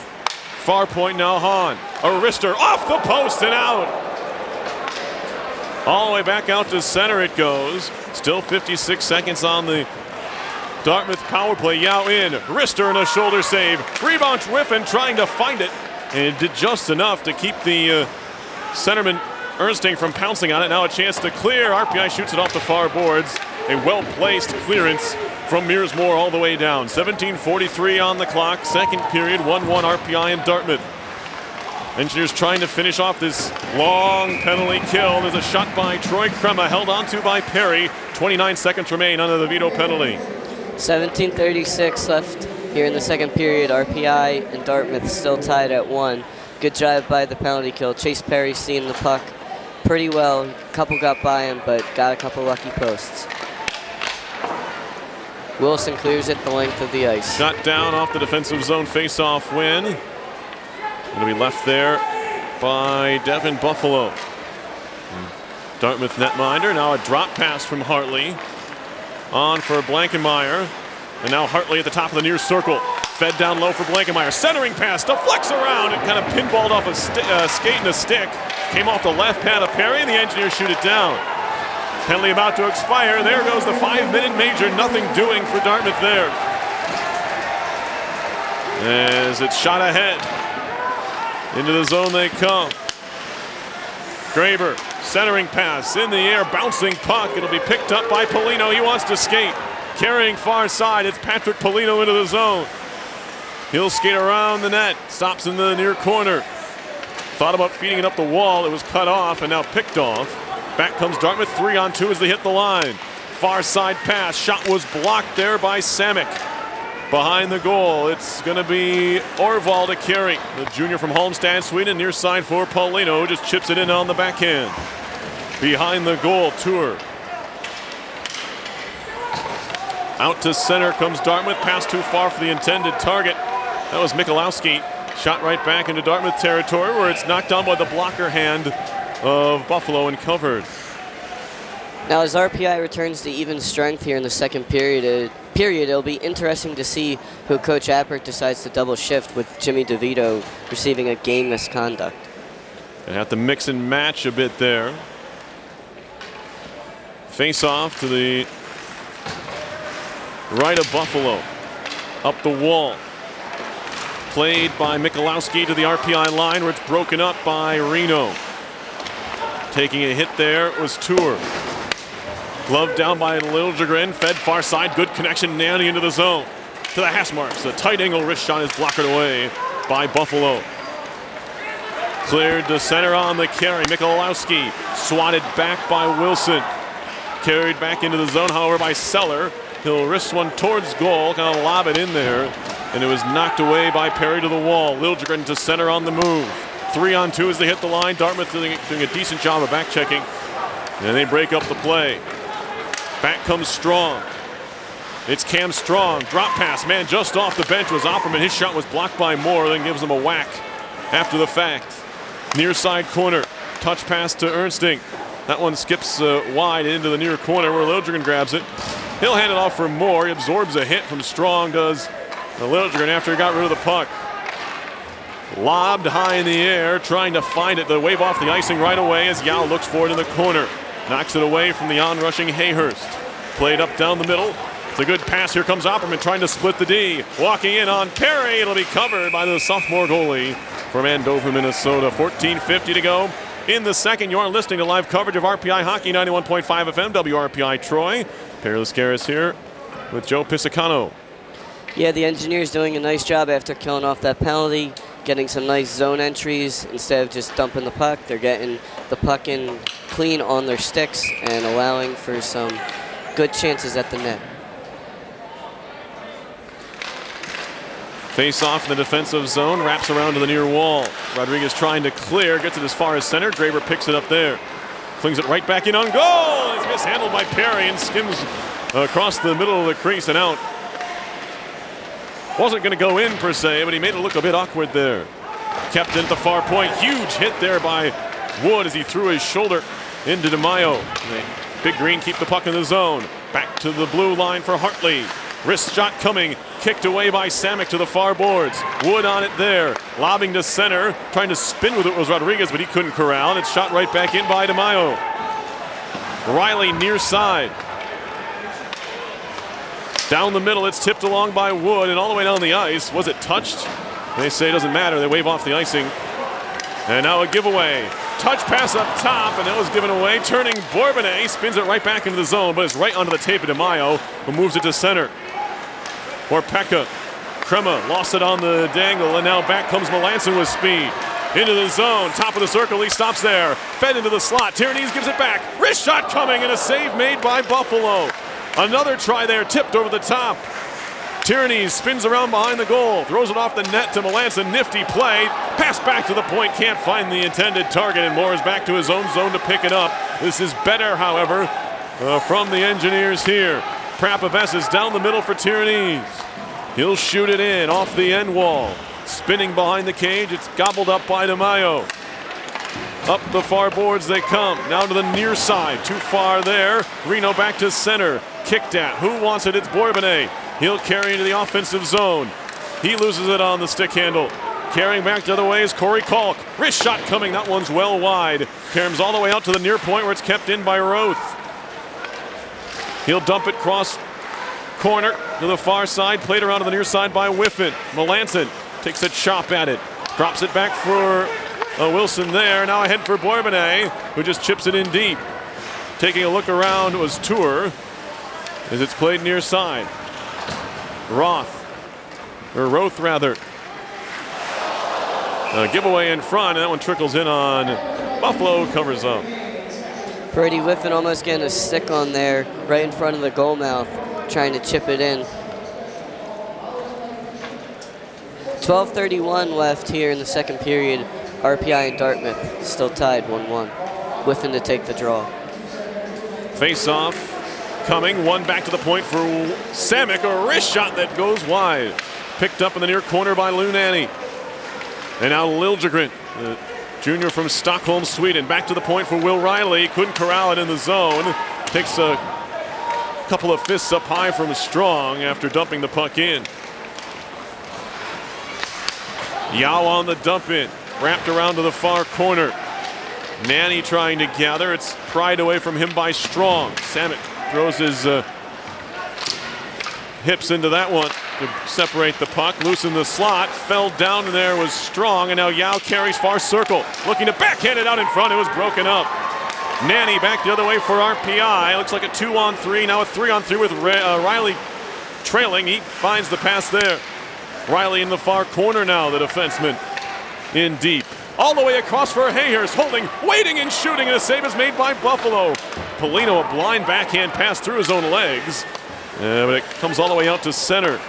Far point now Hahn. A wrister off the post and out. All the way back out to center it goes. Still 56 seconds on the Dartmouth power play. Yao in. Wrister and a shoulder save. Rebound Whiffen trying to find it. And it did just enough to keep the centerman Ernsting from pouncing on it. Now a chance to clear. RPI shoots it off the far boards. A well-placed clearance from Mears Moore all the way down. 17:43 on the clock. Second period, 1-1 RPI in Dartmouth. Engineers trying to finish off this long penalty kill. There's a shot by Troy Crema, held onto by Perry. 29 seconds remain under the veto penalty. 17:36 left here in the second period. RPI and Dartmouth still tied at 1. Good job by the penalty kill. Chase Perry seeing the puck pretty well. A couple got by him, but got a couple lucky posts. Wilson clears it the length of the ice. Shot down off the defensive zone face-off win. It'll be left there by Devin Buffalo. Dartmouth netminder. Now a drop pass from Hartley. On for Blankenmeyer. And now Hartley at the top of the near circle. Fed down low for Blankenmeyer. Centering pass, deflects around. It kind of pinballed off a skate and a stick. Came off the left pad of Perry, and the Engineers shoot it down. Penalty about to expire. There goes the 5-minute major. Nothing doing for Dartmouth there. As it's shot ahead. Into the zone they come. Graber, centering pass in the air, bouncing puck. It'll be picked up by Polino. He wants to skate. Carrying far side, it's Patrick Polino into the zone. He'll skate around the net, stops in the near corner. Thought about feeding it up the wall. It was cut off and now picked off. Back comes Dartmouth, 3-on-2 as they hit the line. Far side pass, shot was blocked there by Samick. Behind the goal, it's going to be Orval to carry. The junior from Halmstad, Sweden, near side for Paulino, just chips it in on the backhand. Behind the goal, Tour. Out to center comes Dartmouth, pass too far for the intended target. That was Michalowski. Shot right back into Dartmouth territory where it's knocked down by the blocker hand of Buffalo and covered. Now as RPI returns to even strength here in the second period, it'll be interesting to see who Coach Appert decides to double shift with Jimmy DeVito receiving a game misconduct. Gonna have to mix and match a bit there. Face off to the right of Buffalo. Up the wall. Played by Michalowski to the RPI line where it's broken up by Reno. Taking a hit there was Tour. Glove down by Liljegren, fed far side, good connection, Nanny into the zone. To the hash marks, a tight angle wrist shot is blocked away by Buffalo. Cleared to center on the carry, Michalowski swatted back by Wilson. Carried back into the zone, however, by Seller. He'll wrist one towards goal, kind of lob it in there, and it was knocked away by Perry to the wall. Liljegren to center on the move. 3-on-2 as they hit the line. Dartmouth doing a decent job of back checking, and they break up the play. Back comes Strong. It's Cam Strong. Drop pass. Man, just off the bench was Opperman. His shot was blocked by Moore, then gives him a whack after the fact. Near side corner. Touch pass to Ernsting. That one skips wide into the near corner where Liljegren grabs it. He'll hand it off for Moore. He absorbs a hit from Strong, does Liljegren after he got rid of the puck. Lobbed high in the air, trying to find it. The wave off the icing right away as Yao looks for it in the corner. Knocks it away from the on-rushing Hayhurst. Played up down the middle. It's a good pass. Here comes Opperman trying to split the D. Walking in on Perry. It'll be covered by the sophomore goalie from Andover, Minnesota. 14:50 to go in the second. You're listening to live coverage of RPI Hockey, 91.5 FM, WRPI Troy. Perry Lascaris here with Joe Pisacano. Yeah, the Engineers doing a nice job after killing off that penalty, getting some nice zone entries. Instead of just dumping the puck, they're getting the puck in clean on their sticks and allowing for some good chances at the net. Face off in the defensive zone, wraps around to the near wall. Rodriguez trying to clear, gets it as far as center. Graber picks it up there. Flings it right back in on goal. It's mishandled by Perry and skims across the middle of the crease and out. Wasn't going to go in per se, but he made it look a bit awkward there. Kept in at the far point. Huge hit there by Wood as he threw his shoulder into DeMaio. Big Green keep the puck in the zone. Back to the blue line for Hartley. Wrist shot coming. Kicked away by Samick to the far boards. Wood on it there. Lobbing to center. Trying to spin with it was Rodriguez, but he couldn't corral. And it's shot right back in by DeMaio. Riley near side. Down the middle, it's tipped along by Wood and all the way down the ice. Was it touched? They say it doesn't matter. They wave off the icing. And now a giveaway. Touch pass up top, and that was given away. Turning Bourbonnais, spins it right back into the zone, but it's right onto the tape of DeMaio, who moves it to center. Or Pekka. Crema lost it on the dangle, and now back comes Melanson with speed. into the zone. Top of the circle, he stops there. Fed into the slot. Tierney's gives it back. Wrist shot coming and a save made by Buffalo. Another try there, tipped over the top. Tierney spins around behind the goal, throws it off the net to Melanson. Nifty play. Pass back to the point, can't find the intended target, and Moore is back to his own zone to pick it up. This is better, however, from the Engineers here. Prapaves is down the middle for Tierney. He'll shoot it in off the end wall. Spinning behind the cage, it's gobbled up by DeMaio. Up the far boards they come, now to the near side, too far there. Reno back to center, kicked at. Who wants it? It's Bourbonnais. He'll carry into the offensive zone. He loses it on the stick handle. Carrying back the other way is Corey Kalk. Wrist shot coming, that one's well wide. Carries all the way out to the near point where it's kept in by Roth. He'll dump it cross corner to the far side, played around to the near side by Whiffen. Melanson takes a chop at it, drops it back for Wilson there. Now ahead for Bourbonnais, who just chips it in deep. Taking a look around was Tour as it's played near side. Roth rather. A giveaway in front, and that one trickles in on Buffalo, covers up. Brady Whiffen almost getting a stick on there right in front of the goal mouth, trying to chip it in. 12:31 left here in the second period. RPI and Dartmouth still tied 1-1. Whiffen to take the draw. Face off coming, one back to the point for Samick, a wrist shot that goes wide. Picked up in the near corner by Lunani. And now Liljegren, the junior from Stockholm, Sweden. Back to the point for Will Riley. Couldn't corral it in the zone. Takes a couple of fists up high from Strong after dumping the puck in. Yao on the dump in. Wrapped around to the far corner. Nanny trying to gather. It's pried away from him by Strong. Samick throws his hips into that one to separate the puck. Loose in the slot. Fell down, and there was Strong. And now Yao carries far circle. Looking to backhand it out in front. It was broken up. Nanny back the other way for RPI. Looks like a 2-on-3. Now a 3-on-3 with Riley trailing. He finds the pass there. Riley in the far corner now, the defenseman in deep. All the way across for Hayhurst, holding, waiting and shooting, and a save is made by Buffalo. Polino, a blind backhand pass through his own legs, but it comes all the way out to center.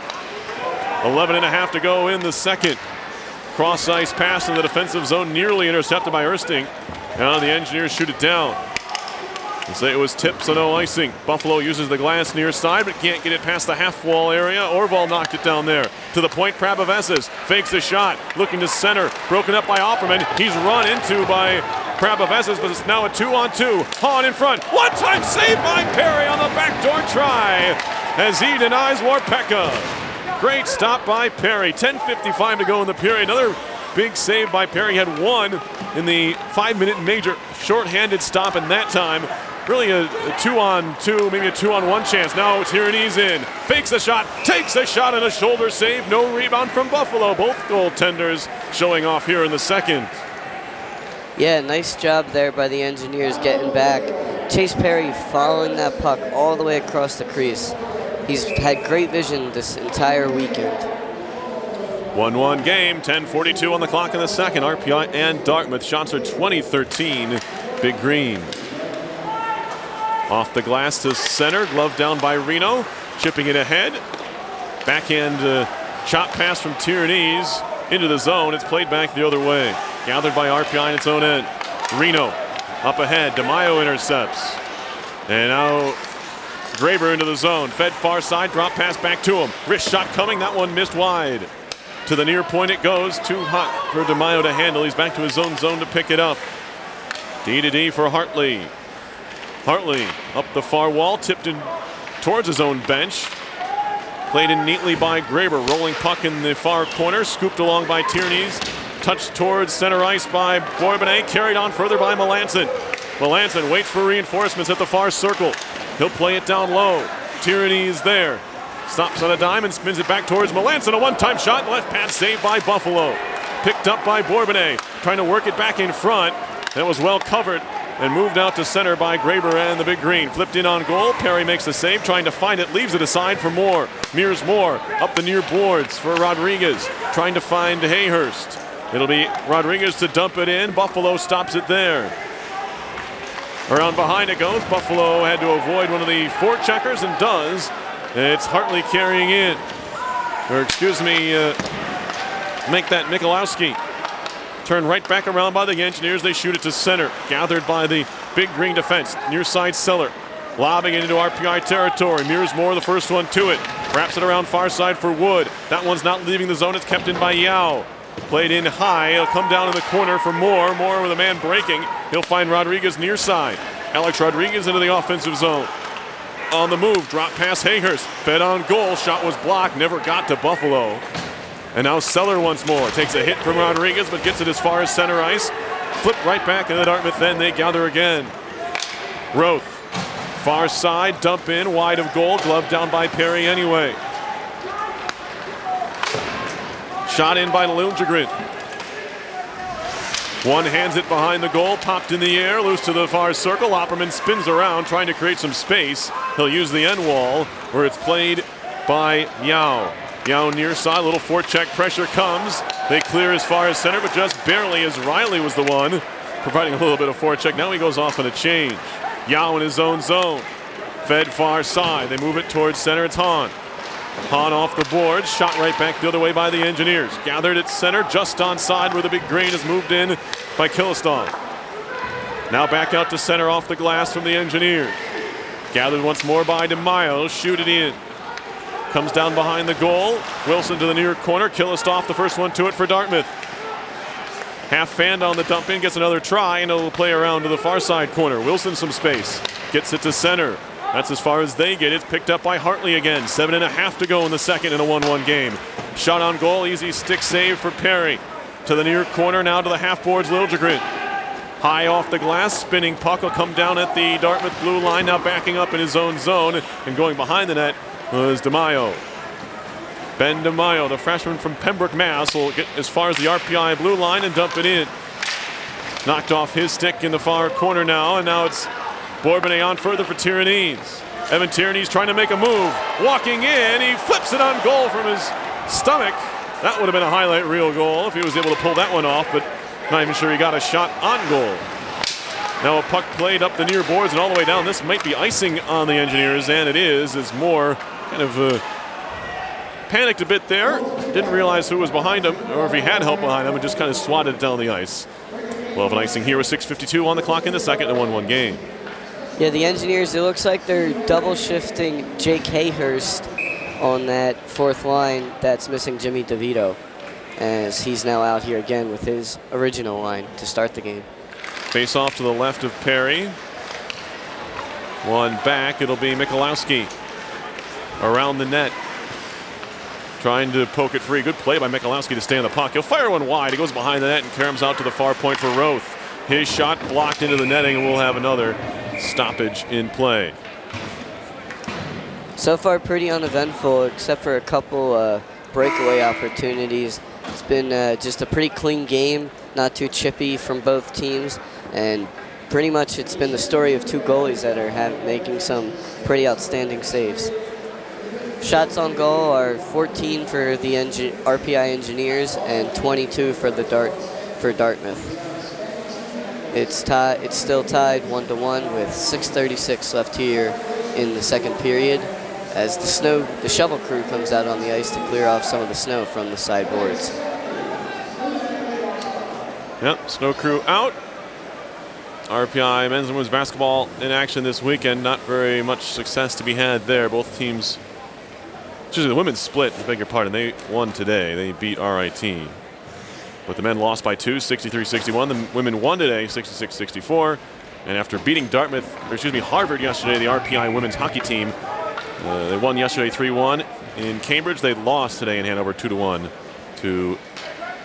11.5 to go in the second. Cross ice pass in the defensive zone, nearly intercepted by Ersting. Now the Engineers shoot it down. They say it was tipped, so no icing. Buffalo uses the glass near side, but can't get it past the half wall area. Orval knocked it down there. To the point, Prapaves fakes a shot, looking to center. Broken up by Opperman. He's run into by Prapaves, but it's now a 2-on-2. Hahn in front. One-time save by Perry on the backdoor try as he denies Warpeka. Great stop by Perry. 10:55 to go in the period. Another big save by Perry. Had one in the 5-minute major shorthanded stop, and that time really a 2-on-2, maybe a 2-on-1 chance. Now Tierney's in, fakes a shot, takes a shot, and a shoulder save. No rebound from Buffalo. Both goaltenders showing off here in the second. Yeah, nice job there by the Engineers getting back. Chase Perry following that puck all the way across the crease. He's had great vision this entire weekend. 1-1 game, 10:42 on the clock in the second. RPI and Dartmouth. Shots are 20-13. Big Green. Off the glass to center, glove down by Reno, chipping it ahead. Backhand chop pass from Tierney's into the zone. It's played back the other way. Gathered by RPI in its own end. Reno up ahead. DeMaio intercepts. And now Graber into the zone. Fed far side, drop pass back to him. Wrist shot coming, that one missed wide. To the near point it goes. Too hot for DeMaio to handle. He's back to his own zone to pick it up. D-to-D for Hartley. Hartley up the far wall, tipped in towards his own bench. Played in neatly by Graber. Rolling puck in the far corner, scooped along by Tierney's. Touched towards center ice by Bourbonnais, carried on further by Melanson. Melanson waits for reinforcements at the far circle. He'll play it down low. Tierney is there. Stops on a dime and spins it back towards Melanson. A one-time shot, left pad saved by Buffalo. Picked up by Bourbonnais, trying to work it back in front. That was well covered and moved out to center by Graber and the Big Green. Flipped in on goal. Perry makes the save, trying to find it, leaves it aside for Moore. Mears Moore up the near boards for Rodriguez, trying to find Hayhurst. It'll be Rodriguez to dump it in. Buffalo stops it there. Around behind it goes. Buffalo had to avoid one of the forecheckers and does. It's Hartley carrying in. Or excuse me, make that Michalowski. Turn right back around by the Engineers. They shoot it to center. Gathered by the big green defense. Near side Seller. Lobbing it into RPI territory. Mears Moore, the first one to it. Wraps it around far side for Wood. That one's not leaving the zone. It's kept in by Yao. Played in high. It'll come down in the corner for Moore. Moore with a man breaking. He'll find Rodriguez near side. Alex Rodriguez into the offensive zone. On the move. Drop pass Hayhurst. Fed on goal. Shot was blocked. Never got to Buffalo. And now Seller once more. Takes a hit from Rodriguez, but gets it as far as center ice. Flip right back into Dartmouth. Then they gather again. Roth. Far side. Dump in. Wide of goal. Glove down by Perry anyway. Shot in by Liljegren. One hands it behind the goal. Popped in the air. Loose to the far circle. Opperman spins around trying to create some space. He'll use the end wall where it's played by Yao. Yao near side, little forecheck pressure comes. They clear as far as center, but just barely as Riley was the one providing a little bit of forecheck. Now he goes off on a change. Yao in his own zone. Fed far side. They move it towards center. It's Hahn. Hahn off the board. Shot right back, field away by the Engineers. Gathered at center, just onside where the big green is moved in by Kilistov. Now back out to center off the glass from the Engineers. Gathered once more by DeMaio. Shoot it in. Comes down behind the goal. Wilson to the near corner. Kilistov, the first one to it for Dartmouth. Half fanned on the dump in, gets another try, and it'll play around to the far side corner. Wilson some space. Gets it to center. That's as far as they get. It's picked up by Hartley again. 7.5 to go in the second in a 1-1 game. Shot on goal. Easy stick save for Perry. To the near corner, now to the half boards, Liljegren. High off the glass, spinning puck will come down at the Dartmouth blue line, now backing up in his own zone, and going behind the net was DeMaio. Ben DeMaio, the freshman from Pembroke, Mass, will get as far as the RPI blue line and dump it in. Knocked off his stick in the far corner now, and now it's Bourbonnais on further for Tyrannese. Evan Tyrannese trying to make a move. Walking in, he flips it on goal from his stomach. That would have been a highlight reel goal if he was able to pull that one off, but not even sure he got a shot on goal. Now a puck played up the near boards and all the way down. This might be icing on the Engineers, and it is, as Moore kind of panicked a bit there. Didn't realize who was behind him, or if he had help behind him, and just kind of swatted it down the ice. Well, an icing here with 6:52 on the clock in the second, a 1-1 game. Yeah, the Engineers, it looks like they're double shifting Jake Hayhurst on that fourth line that's missing Jimmy DeVito, as he's now out here again with his original line to start the game. Face off to the left of Perry. One back, it'll be Michalowski around the net. Trying to poke it free. Good play by Michalowski to stay on the puck. He'll fire one wide. He goes behind the net and caroms out to the far point for Roth. His shot blocked into the netting, and we'll have another stoppage in play. So far pretty uneventful, except for a couple breakaway opportunities. It's been just a pretty clean game, not too chippy from both teams, and pretty much it's been the story of two goalies that are making some pretty outstanding saves. Shots on goal are 14 for the RPI Engineers and 22 for Dartmouth. It's still tied 1-1 with 6:36 left here in the second period, as the shovel crew comes out on the ice to clear off some of the snow from the sideboards. Yep, snow crew out. RPI men's and women's basketball in action this weekend. Not very much success to be had there. Both teams, excuse me, the women's split, I beg your pardon. They won today. They beat RIT. But the men lost by 2, 63-61. The women won today, 66-64. And after beating Harvard yesterday, the RPI women's hockey team, they won yesterday 3-1 in Cambridge. They lost today in Hanover 2-1 to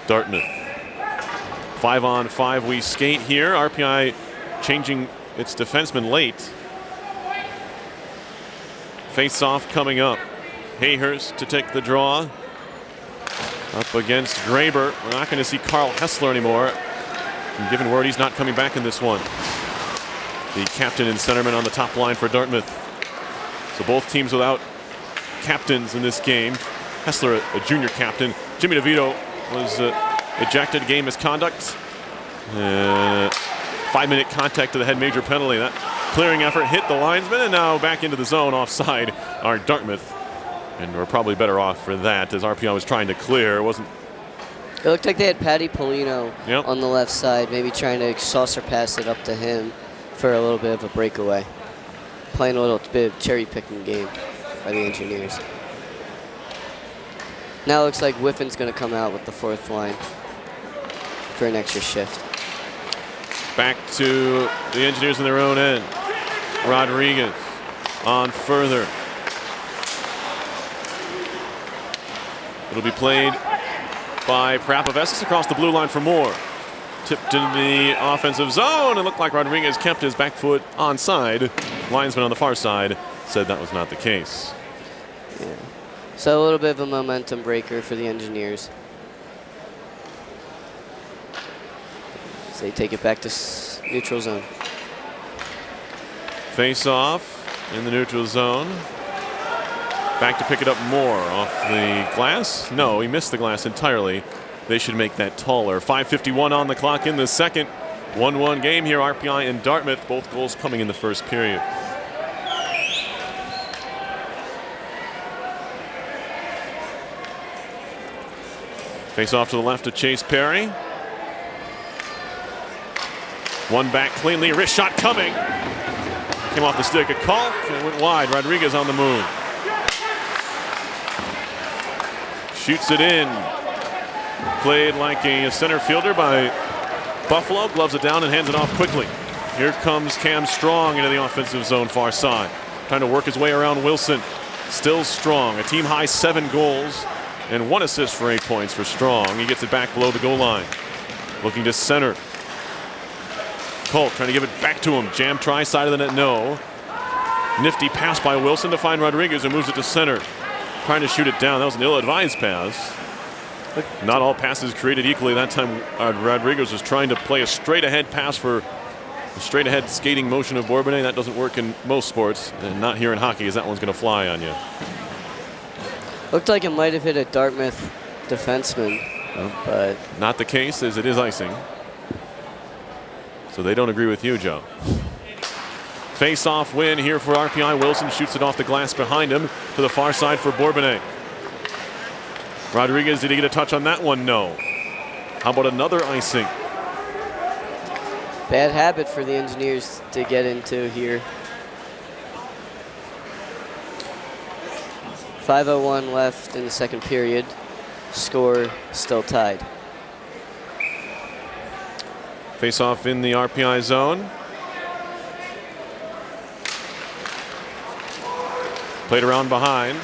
Dartmouth. 5-on-5 we skate here. RPI changing its defenseman late. Face-off coming up. Hayhurst to take the draw. Up against Graber. We're not going to see Carl Hessler anymore. And given word he's not coming back in this one. The captain and centerman on the top line for Dartmouth. So both teams without captains in this game. Hessler, a junior captain. Jimmy DeVito was ejected, game misconduct. 5-minute contact to the head, major penalty. That clearing effort hit the linesman, and now back into the zone offside are Dartmouth. And we're probably better off for that, as RPI was trying to clear. It looked like they had Patty Polino Yep. on the left side, maybe trying to saucer pass it up to him for a little bit of a breakaway. Playing a little bit of cherry-picking game by the Engineers. Now it looks like Whiffin's going to come out with the fourth line for an extra shift. Back to the Engineers in their own end. Rodriguez on further. It'll be played by Prapavessis across the blue line for Moore. Tipped in the offensive zone, and looked like Rodriguez kept his back foot onside. Linesman on the far side said that was not the case. Yeah. So a little bit of a momentum breaker for the Engineers. So they take it back to neutral zone. Face off in the neutral zone. Back to pick it up more off the glass. No, he missed the glass entirely. They should make that taller. 5:51 on the clock in the second. 1-1 game here, RPI and Dartmouth. Both goals coming in the first period. Face off to the left of Chase Perry. One back cleanly, wrist shot coming. Came off the stick, a call, and went wide. Rodriguez on the move. Shoots it in. Played like a center fielder by Buffalo. Gloves it down and hands it off quickly. Here comes Cam Strong into the offensive zone far side. Trying to work his way around Wilson. Still Strong. A team high 7 goals and 1 assist for 8 points for Strong. He gets it back below the goal line. Looking to center. Colt trying to give it back to him. Jam try, side of the net, no. Nifty pass by Wilson to find Rodriguez, who moves it to center. Trying to shoot it down. That was an ill-advised pass. Not all passes created equally. That time Rodriguez was trying to play a straight-ahead pass for the straight-ahead skating motion of Bourbonnais. That doesn't work in most sports, and not here in hockey, as that one's going to fly on you. Looked like it might have hit a Dartmouth defenseman, but not the case, as it is icing. So they don't agree with you, Joe. Face-off win here for RPI. Wilson shoots it off the glass behind him to the far side for Bourbonnais. Rodriguez, did he get a touch on that one? No. How about another icing? bad habit for the Engineers to get into here. 5:01 left in the second period. Score still tied. Face-off in the RPI zone. Played around behind.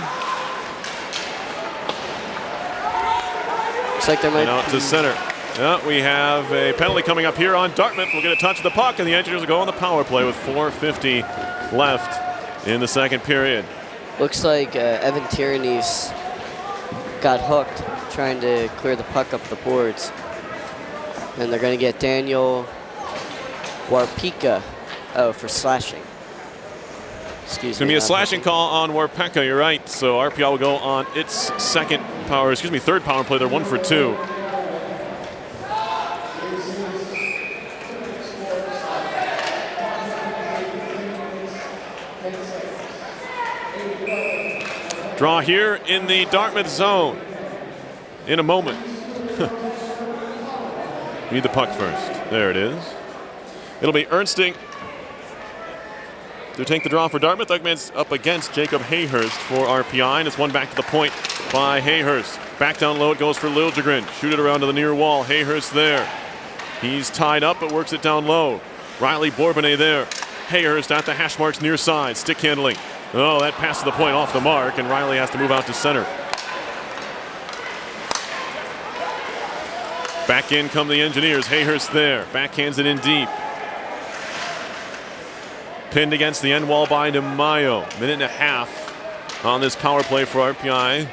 Looks like there might and out to center. Yeah, we have a penalty coming up here on Dartmouth. We'll get a touch of the puck, and the Engineers will go on the power play with 4:50 left in the second period. Looks like Evan Tierney's got hooked trying to clear the puck up the boards. And they're going to get Daniel Warpika for slashing. Excuse me. It's going to be a slashing call on Warpeka, you're right. So RPI will go on its third power play. They're 1 for 2. Draw here in the Dartmouth zone in a moment. Need the puck first. There it is. It'll be Ernsting to take the draw for Dartmouth. Ugman's up against Jacob Hayhurst for RPI, and it's one back to the point by Hayhurst. Back down low it goes for Liljegren. Shoot it around to the near wall. Hayhurst there. He's tied up but works it down low. Riley Bourbonnais there. Hayhurst at the hash marks near side. Stick handling. Oh, that pass to the point off the mark, and Riley has to move out to center. Back in come the Engineers. Hayhurst there. Backhands it in deep. Pinned against the end wall by DeMaio. Minute and a half on this power play for RPI.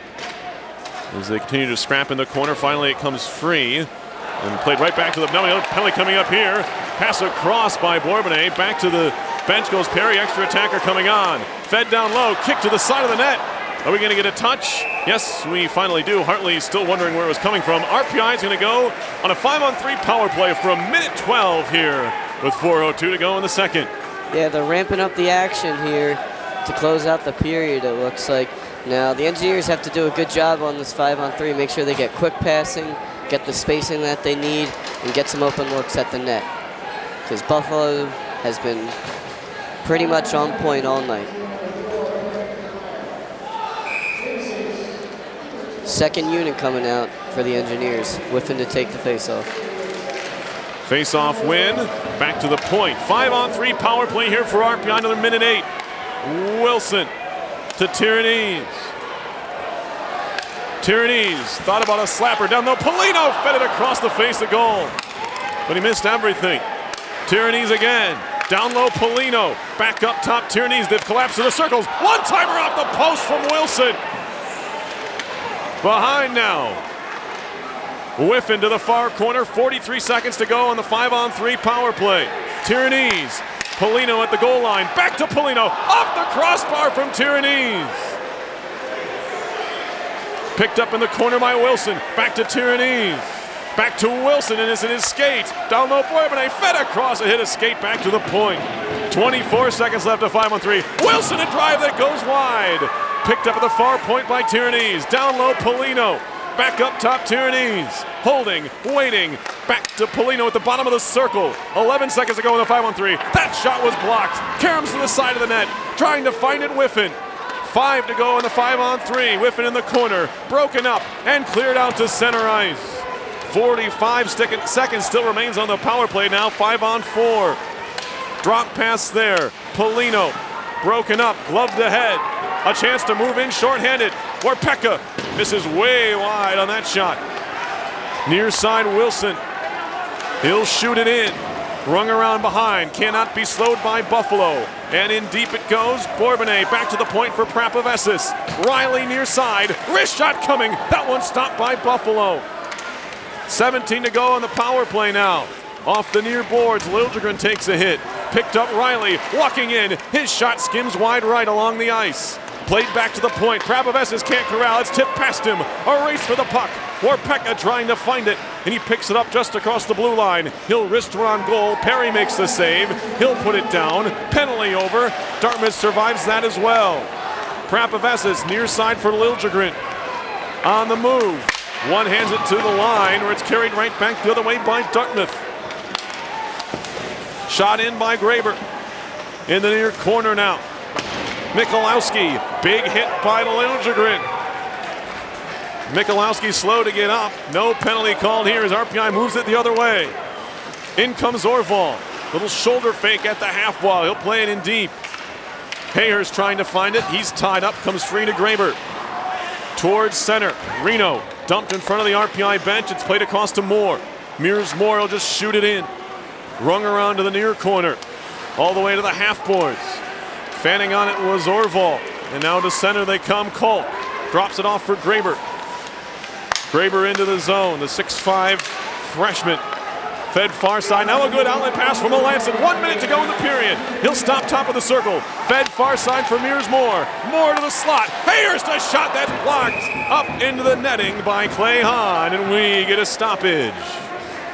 As they continue to scrap in the corner, finally it comes free. And played right back to the penalty coming up here. Pass across by Bourbonnais. Back to the bench goes Perry. Extra attacker coming on. Fed down low. Kick to the side of the net. Are we going to get a touch? Yes, we finally do. Hartley's still wondering where it was coming from. RPI is going to go on a 5-on-3 power play for a minute 12 here with 4:02 to go in the second. Yeah, they're ramping up the action here to close out the period, it looks like. Now, the Engineers have to do a good job on this 5-on-3, make sure they get quick passing, get the spacing that they need, and get some open looks at the net. Because Buffalo has been pretty much on point all night. Second unit coming out for the Engineers, whiffing to take the face-off. Face-off win, back to the point. 5-on-3 power play here for RPI, another minute 8. Wilson to Tyranese. Tyranese thought about a slapper down low. Polino fed it across the face of goal, but he missed everything. Tyranese again. Down low, Polino. Back up top, Tyranese. They've collapsed to the circles. One-timer off the post from Wilson. Behind now. Whiff into the far corner. 43 seconds to go on the 5-on-3 power play. Tyranese. Polino at the goal line. Back to Polino. Off the crossbar from Tyranese. Picked up in the corner by Wilson. Back to Tyranese. Back to Wilson, and it's in his skates. Down low, Bourbonnais fed across, a hit a skate back to the point. 24 seconds left of 5-on-3. Wilson, a drive that goes wide. Picked up at the far point by Tyranese. Down low, Polino. Back up top, Tyranese. Holding, waiting. Back to Polino at the bottom of the circle. 11 seconds to go in the 5-on-3. That shot was blocked. Karams to the side of the net, trying to find it, Whiffen. 5 to go in the 5-on-3. Whiffen in the corner, broken up and cleared out to center ice. 45 seconds still remains on the power play now, 5-on-4. Drop pass there, Polino, broken up, gloved ahead. A chance to move in shorthanded. Warpeka misses way wide on that shot. Near side Wilson, he'll shoot it in. Rung around behind, cannot be slowed by Buffalo. And in deep it goes, Bourbonnais back to the point for Prapavesis. Riley near side, wrist shot coming, that one stopped by Buffalo. 17 to go on the power play now. Off the near boards, Liljegren takes a hit. Picked up Riley, walking in. His shot skims wide right along the ice. Played back to the point. Prapavesis can't corral. It's tipped past him. A race for the puck. Warpeka trying to find it, and he picks it up just across the blue line. He'll wrist around goal. Perry makes the save. He'll put it down. Penalty over. Dartmouth survives that as well. Prapavesis near side for Liljegren. On the move. One hands it to the line, where it's carried right back the other way by Dartmouth. Shot in by Graber. In the near corner now. Michalowski, big hit by Liljegren. Michalowski slow to get up. No penalty called here as RPI moves it the other way. In comes Orval. Little shoulder fake at the half wall. He'll play it in deep. Hayhurst trying to find it. He's tied up, comes free to Graber. Towards center, Reno dumped in front of the RPI bench. It's played across to Moore. Mears Moore will just shoot it in. Rung around to the near corner, all the way to the half boards. Fanning on it was Orval. And now to center they come. Kolk drops it off for Graber. Graber into the zone, the 6'5 freshman. Fed far side, now a good outlet pass from Melanson. 1 minute to go in the period. He'll stop top of the circle. Fed far side for Mears Moore. Moore to the slot. Hayhurst, a shot that's blocked. Up into the netting by Clay Hahn, and we get a stoppage.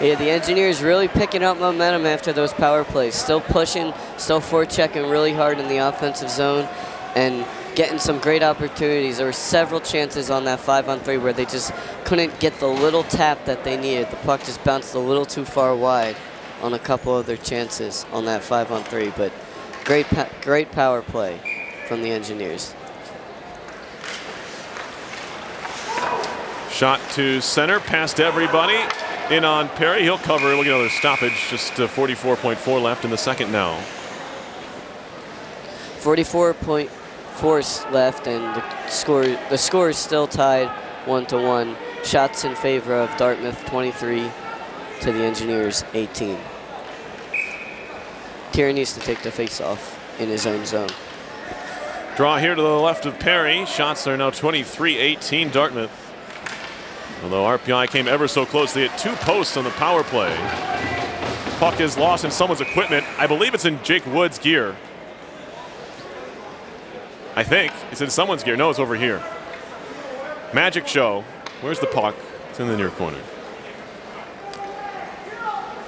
Yeah, the Engineers really picking up momentum after those power plays. Still pushing, still forechecking really hard in the offensive zone, and getting some great opportunities. There were several chances on that 5-on-3 where they just couldn't get the little tap that they needed. The puck just bounced a little too far wide on a couple of their chances on that 5-on-3, but great power play from the Engineers. Shot to center, past everybody. In on Perry, he'll cover. We'll get another stoppage. Just 44.4 left in the second now. 44.4 left, and the score is still tied 1-1. Shots in favor of Dartmouth 23 to the Engineers 18. Tierney needs to take the face-off in his own zone. Draw here to the left of Perry. Shots are now 23-18 Dartmouth. Although RPI came ever so close, they hit 2 posts on the power play. Puck is lost in someone's equipment. I believe it's in Jake Wood's gear. I think it's in someone's gear. No, it's over here. Magic show. Where's the puck? It's in the near corner.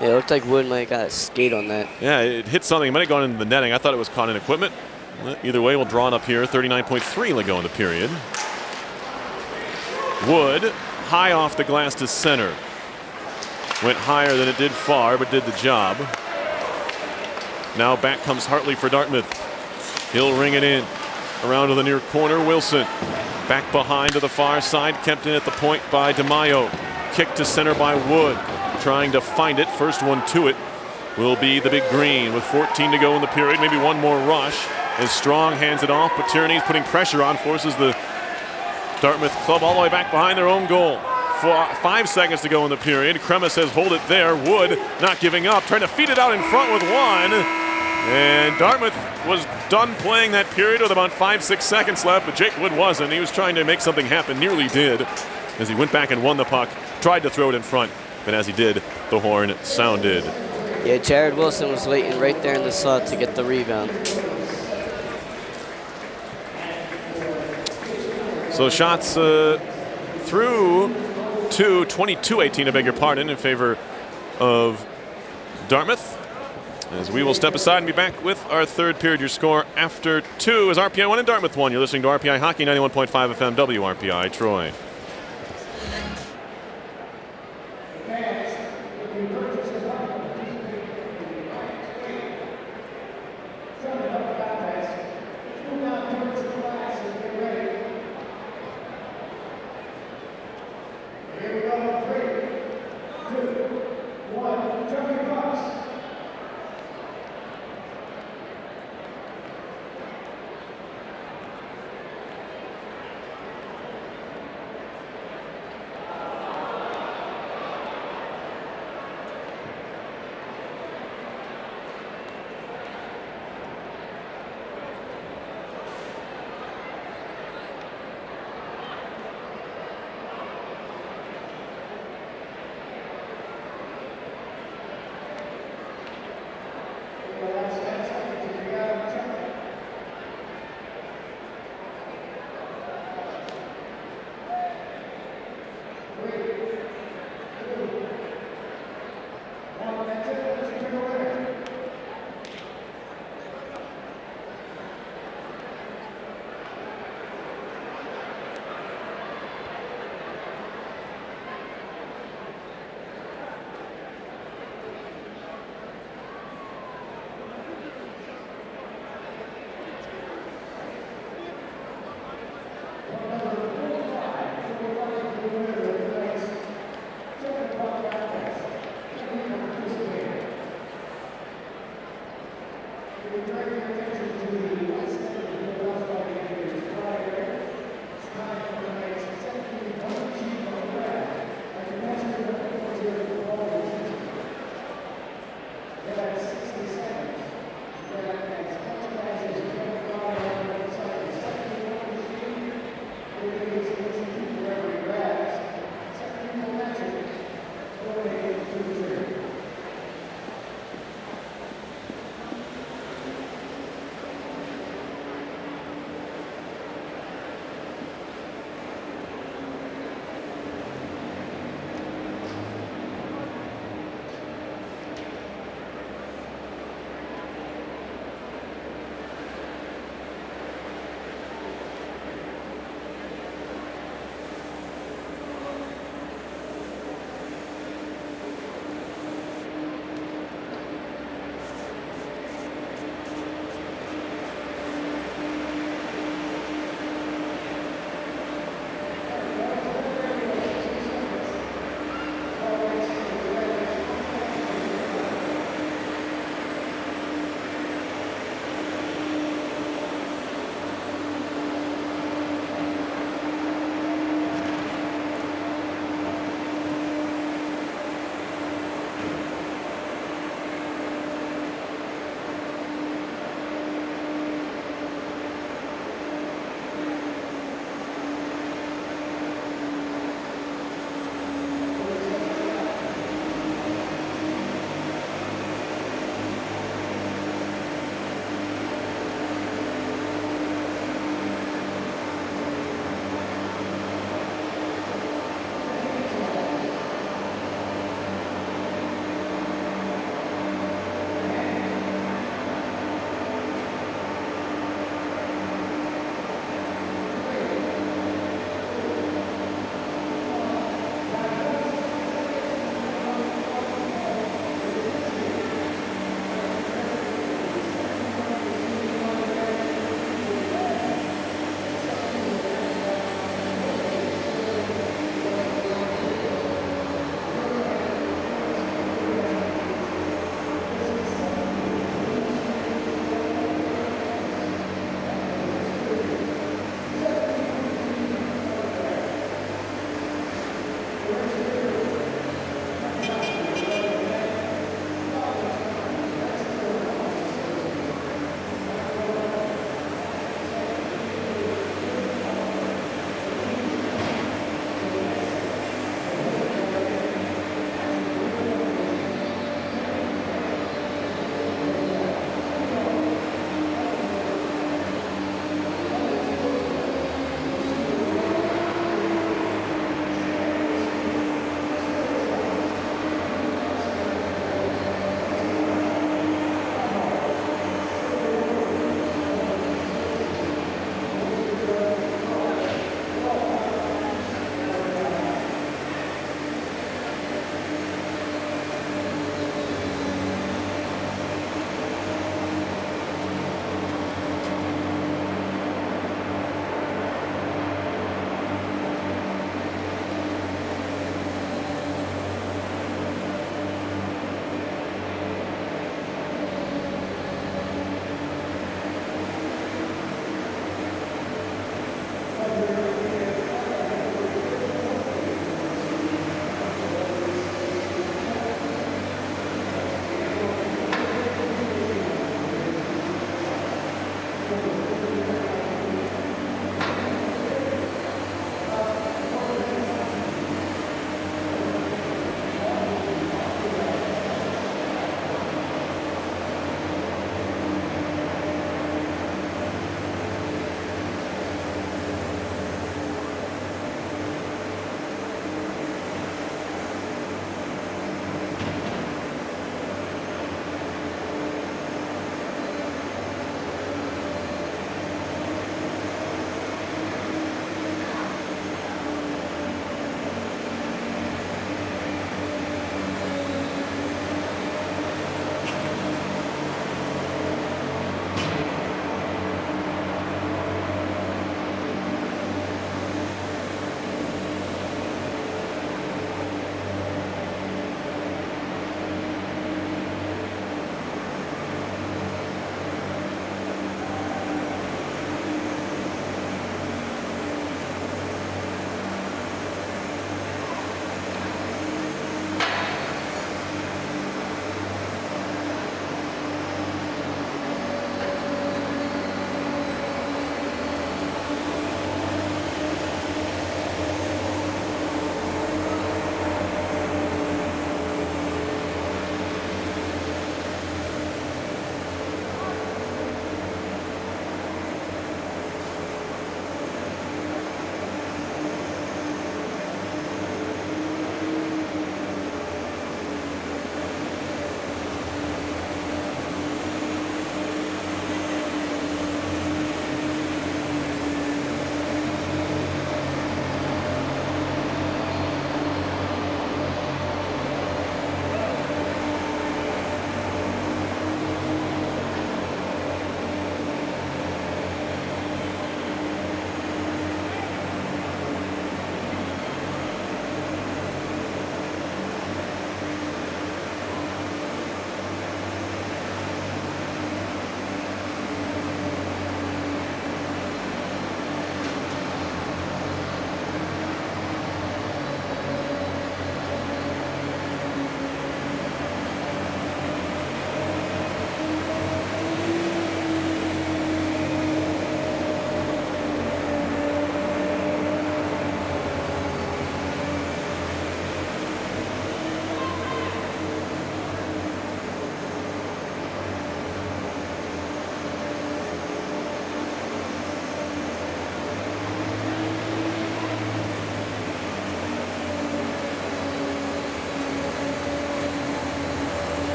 Yeah, it looked like Wood might have got a skate on that. Yeah, it hit something. It might have gone into the netting. I thought it was caught in equipment. Either way, we'll draw it up here. 39.3 to go in the period. Wood, high off the glass to center. Went higher than it did far, but did the job. Now back comes Hartley for Dartmouth. He'll ring it in. Around to the near corner, Wilson. Back behind to the far side, kept in at the point by DeMaio. Kick to center by Wood. Trying to find it. First one to it will be the Big Green with 14 to go in the period. Maybe one more rush as Strong hands it off, but Tierney's putting pressure on, forces the Dartmouth club all the way back behind their own goal. 5 seconds to go in the period. Krema says hold it there. Wood not giving up, trying to feed it out in front with one. And Dartmouth was done playing that period with about 5-6 seconds left, but Jake Wood wasn't. He was trying to make something happen, nearly did, as he went back and won the puck, tried to throw it in front, but as he did, the horn sounded. Yeah, Jared Wilson was waiting right there in the slot to get the rebound. So shots through to 22-18, I beg your pardon, in favor of Dartmouth. As we will step aside and be back with our third period. Your score after 2 is RPI 1 and Dartmouth 1. You're listening to RPI Hockey, 91.5 FM WRPI Troy.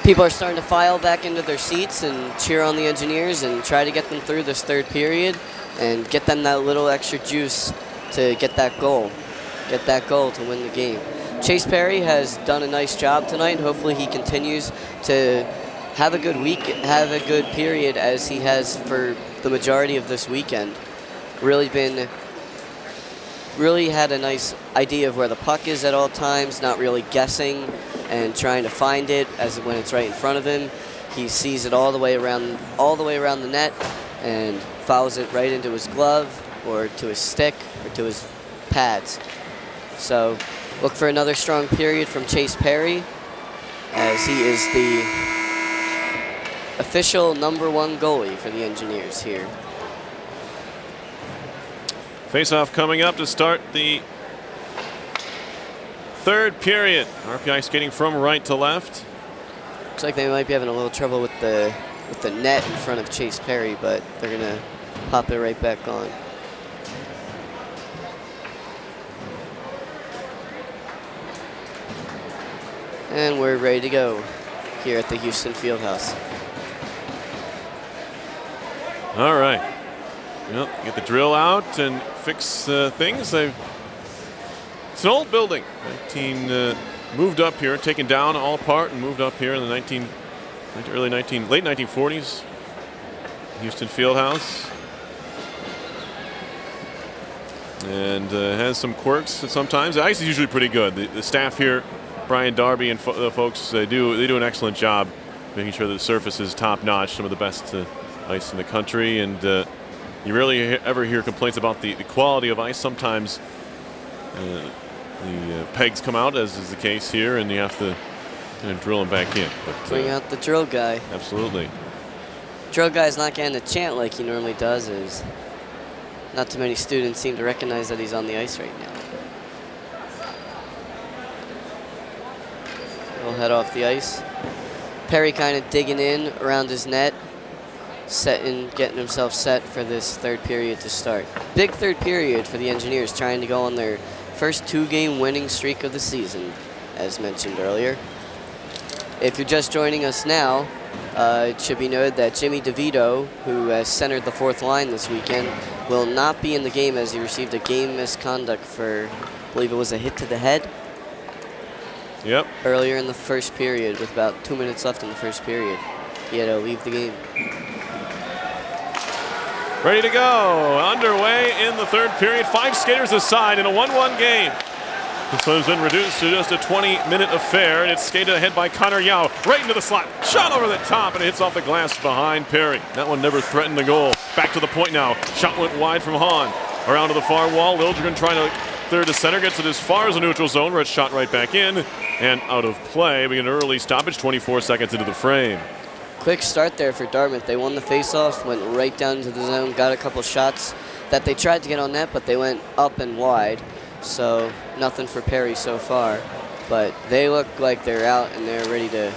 people are starting to file back into their seats and cheer on the Engineers and try to get them through this third period and get them that little extra juice to get that goal to win the game. Chase Perry has done a nice job tonight. Hopefully he continues to have a good week, have a good period as he has for the majority of this weekend. Really had a nice idea of where the puck is at all times, not really guessing and trying to find it as when it's right in front of him. He sees it all the way around the net and fouls it right into his glove or to his stick or to his pads. So look for another strong period from Chase Perry as he is the official #1 goalie for the Engineers here. Face-off coming up to start the third period. RPI skating from right to left. Looks like they might be having a little trouble with the net in front of Chase Perry, but they're gonna pop it right back on. And we're ready to go here at the Houston Fieldhouse. All right. Well, get the drill out and fix things. It's an old building. Moved up here, taken down all apart, and moved up here in the late 1940s. Houston Fieldhouse. And has some quirks sometimes. The ice is usually pretty good. The staff here, Brian Darby and the folks, they do an excellent job making sure that the surface is top notch, some of the best ice in the country, and you rarely ever hear complaints about the quality of ice. Sometimes the pegs come out, as is the case here, and you have to kind of drill them back in. But, bring out the drill guy. Absolutely. Drill guy's not getting a chant like he normally does. Is not too many students seem to recognize that he's on the ice right now. He'll head off the ice. Perry kind of digging in around his net, getting himself set for this third period to start. Big third period for the Engineers, trying to go on their first 2-game winning streak of the season, as mentioned earlier. If you're just joining us now, it should be noted that Jimmy DeVito, who has centered the fourth line this weekend, will not be in the game as he received a game misconduct for, I believe it was a hit to the head. Yep. Earlier in the first period, with about 2 minutes left in the first period. He had to leave the game. Ready to go. Underway in the third period. 5 skaters aside in a 1-1 game. This one's been reduced to just a 20-minute affair, and it's skated ahead by Connor Yao. Right into the slot. Shot over the top, and it hits off the glass behind Perry. That one never threatened the goal. Back to the point now. Shot went wide from Hahn. Around to the far wall. Liljegren trying to clear to center. Gets it as far as the neutral zone, where it's shot right back in. And out of play. We get an early stoppage, 24 seconds into the frame. Quick start there for Dartmouth. They won the faceoff, went right down into the zone, got a couple shots that they tried to get on net, but they went up and wide. So nothing for Perry so far. But they look like they're out and they're ready to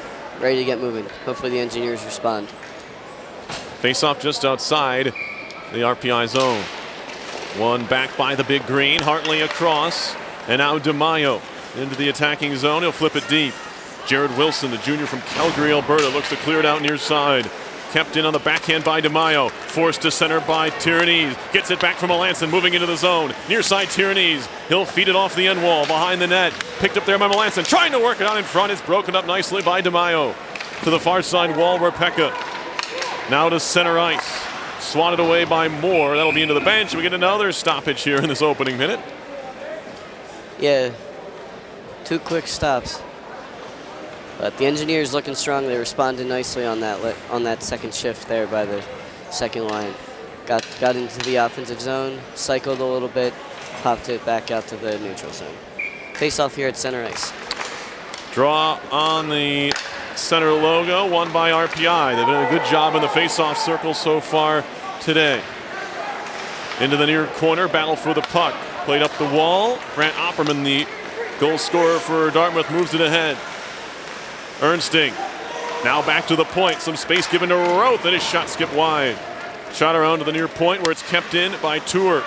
get moving. Hopefully the Engineers respond. Faceoff just outside the RPI zone. One back by the big green. Hartley across. And now DeMaio into the attacking zone. He'll flip it deep. Jared Wilson, the junior from Calgary, Alberta, looks to clear it out near side. Kept in on the backhand by DeMaio. Forced to center by Tyranese. Gets it back from Melanson, moving into the zone. Near side Tyranese. He'll feed it off the end wall, behind the net. Picked up there by Melanson. Trying to work it out in front. It's broken up nicely by DeMaio. To the far side wall where Pekka. Now to center ice. Swatted away by Moore. That'll be into the bench. We get another stoppage here in this opening minute. Yeah, 2 quick stops. But the Engineers looking strong. They responded nicely on that second shift there by the second line. Got into the offensive zone, cycled a little bit, popped it back out to the neutral zone. Face off here at center ice. Draw on the center logo, won by RPI. They've done a good job in the face-off circle so far today. Into the near corner, battle for the puck. Played up the wall. Grant Opperman, the goal scorer for Dartmouth, moves it ahead. Ernsting now back to the point. Some space given to Roth, and his shot skipped wide. Shot around to the near point where it's kept in by Tour.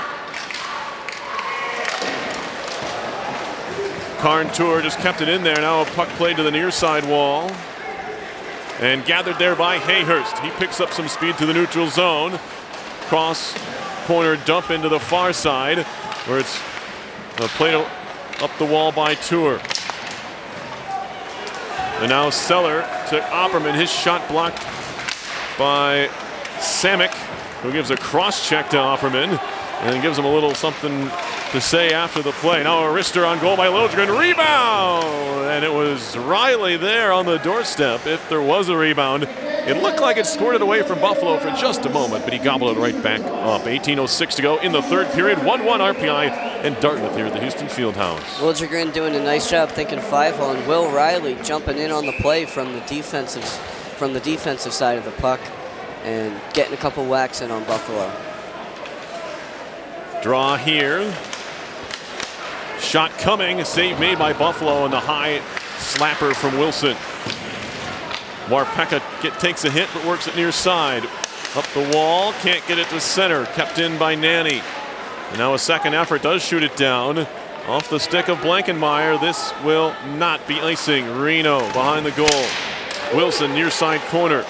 Karn Tour just kept it in there. Now a puck played to the near side wall. And gathered there by Hayhurst. He picks up some speed to the neutral zone. Cross corner dump into the far side, where it's played up the wall by Tour. And now Seller to Opperman. His shot blocked by Samick, who gives a cross check to Opperman and gives him a little something to say after the play. Now a wrister on goal by Liljegren. Rebound! And it was Riley there on the doorstep. If there was a rebound, it looked like it squirted away from Buffalo for just a moment, but he gobbled it right back up. 18:06 to go in the third period. 1-1 RPI and Dartmouth here at the Houston Fieldhouse. Liljegren doing a nice job thinking 5-hole, and Will Riley jumping in on the play from the defensive side of the puck and getting a couple whacks in on Buffalo. Draw here. Shot coming. Save made by Buffalo on the high slapper from Wilson. Warpeka takes a hit but works it near side. Up the wall. Can't get it to center. Kept in by Nanny. And now a second effort does shoot it down. Off the stick of Blankenmeyer. This will not be icing. Reno behind the goal. Wilson near side corner.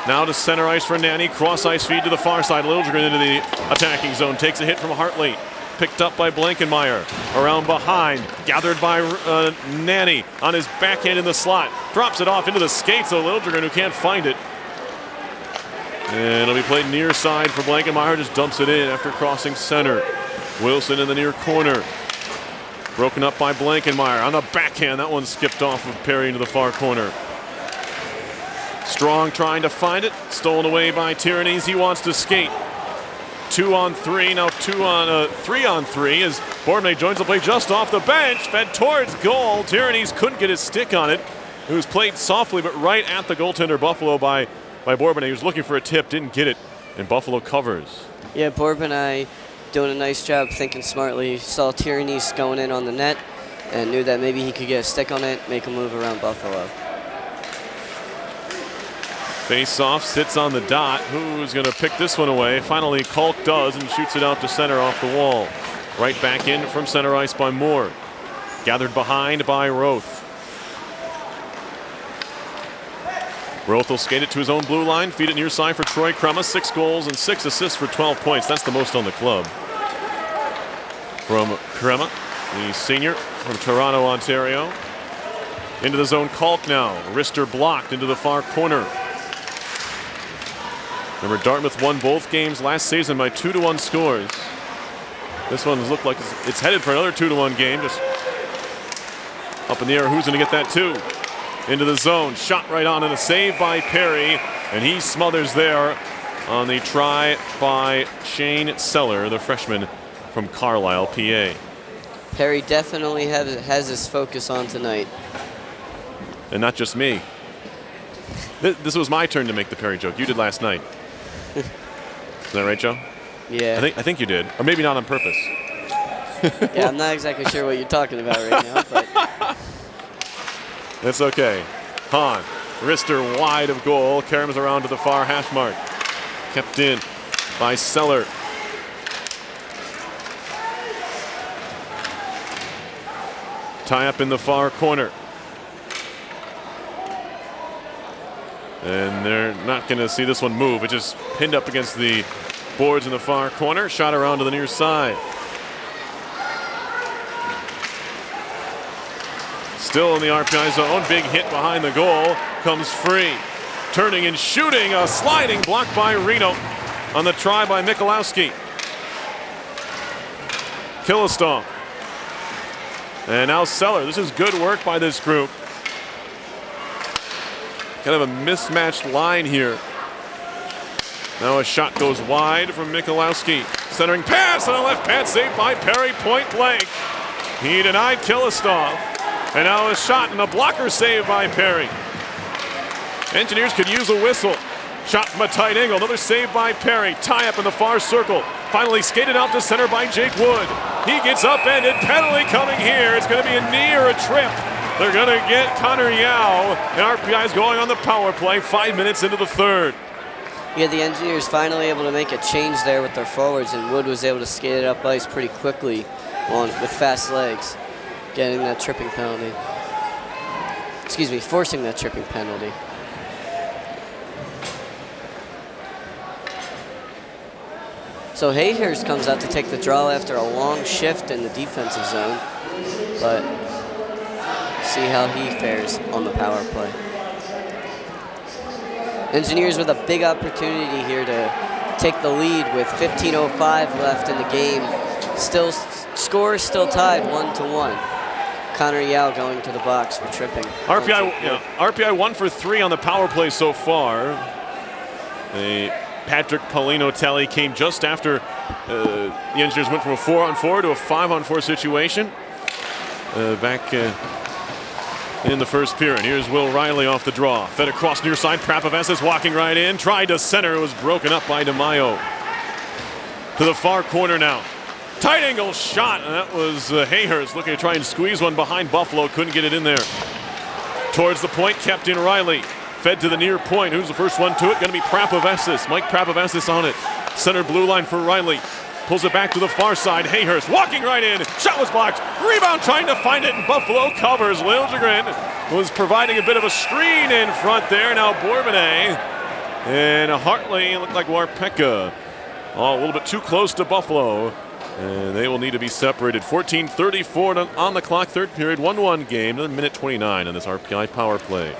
Now to center ice for Nanny. Cross ice feed to the far side. Liljegren into the attacking zone. Takes a hit from Hartley. Picked up by Blankenmeyer. Around behind. Gathered by Nanny on his backhand in the slot. Drops it off into the skates of Liljegren, who can't find it. And it'll be played near side for Blankenmeyer. Just dumps it in after crossing center. Wilson in the near corner. Broken up by Blankenmeyer. On the backhand, that one skipped off of Perry into the far corner. Strong trying to find it. Stolen away by Tyrannies. He wants to skate. 2-on-3, now 3-on-3 as Bourdonnais joins the play just off the bench. Fed towards goal. Tyrannies couldn't get his stick on it. It was played softly, but right at the goaltender Buffalo by Bourdonnais. He was looking for a tip, didn't get it, and Buffalo covers. Yeah, Bourdonnais doing a nice job thinking smartly. Saw Tyrannies going in on the net and knew that maybe he could get a stick on it, make a move around Buffalo. Face-off, sits on the dot. Who's going to pick this one away? Finally, Kalk does and shoots it out to center off the wall. Right back in from center ice by Moore. Gathered behind by Roth. Roth will skate it to his own blue line, feed it near side for Troy Crema. 6 goals and 6 assists for 12 points. That's the most on the club. From Crema, the senior from Toronto, Ontario. Into the zone, Kalk now. Wrister blocked into the far corner. Remember, Dartmouth won both games last season by 2-1 scores. This one looks like it's headed for another 2-1 game. Just up in the air, who's going to get that too? Into the zone, shot right on and a save by Perry. And he smothers there on the try by Shane Seller, the freshman from Carlisle, PA. Perry definitely has his focus on tonight. And not just me. This was my turn to make the Perry joke. You did last night. Is that right, Joe? Yeah. I think you did. Or maybe not on purpose. Yeah, I'm not exactly sure what you're talking about right now, but that's okay. Hahn, wrister wide of goal. Caroms around to the far hash mark. Kept in by Seller. Tie up in the far corner. And they're not going to see this one move. It just pinned up against the boards in the far corner. Shot around to the near side. Still in the RPI zone. Big hit behind the goal. Comes free. Turning and shooting. A sliding block by Reno on the try by Michalowski. Killistoff. And now Seller. This is good work by this group. Kind of a mismatched line here. Now a shot goes wide from Michalowski. Centering pass and a left pad saved by Perry, point blank. He denied Killistoff. And now a shot and a blocker save by Perry. Engineers could use a whistle. Shot from a tight angle, another save by Perry. Tie up in the far circle. Finally skated out to center by Jake Wood. He gets upended, penalty coming here. It's going to be a knee or a trip. They're going to get Connor Yao, and RPI is going on the power play 5 minutes into the third. Yeah, the Engineers finally able to make a change there with their forwards, and Wood was able to skate it up ice pretty quickly with fast legs, getting that tripping penalty. Excuse me, forcing that tripping penalty. So Hayhurst comes out to take the draw after a long shift in the defensive zone, but see how he fares on the power play. Engineers with a big opportunity here to take the lead with 15:05 left in the game. Still, score is still tied 1-1. Connor Yao going to the box for tripping. RPI 1 for 3 on the power play so far. The Patrick Paulino tally came just after the Engineers went from a 4-on-4 to a 5-on-4 situation back in the first period. Here's Will Riley off the draw. Fed across near side. Prapavesis walking right in. Tried to center. It was broken up by DeMaio. To the far corner now. Tight angle shot. And that was Hayhurst looking to try and squeeze one behind Buffalo. Couldn't get it in there. Towards the point, kept in Riley. Fed to the near point. Who's the first one to it? Going to be Prapavesis. Mike Prapavesis on it. Center blue line for Riley. Pulls it back to the far side. Hayhurst walking right in. Shot was blocked. Rebound trying to find it, and Buffalo covers. Liljegren was providing a bit of a screen in front there. Now Bourbonnais and Hartley look like Warpeka. Oh, a little bit too close to Buffalo. And they will need to be separated. 14:34 on the clock, third period, 1-1 game, another minute 29 on this RPI power play.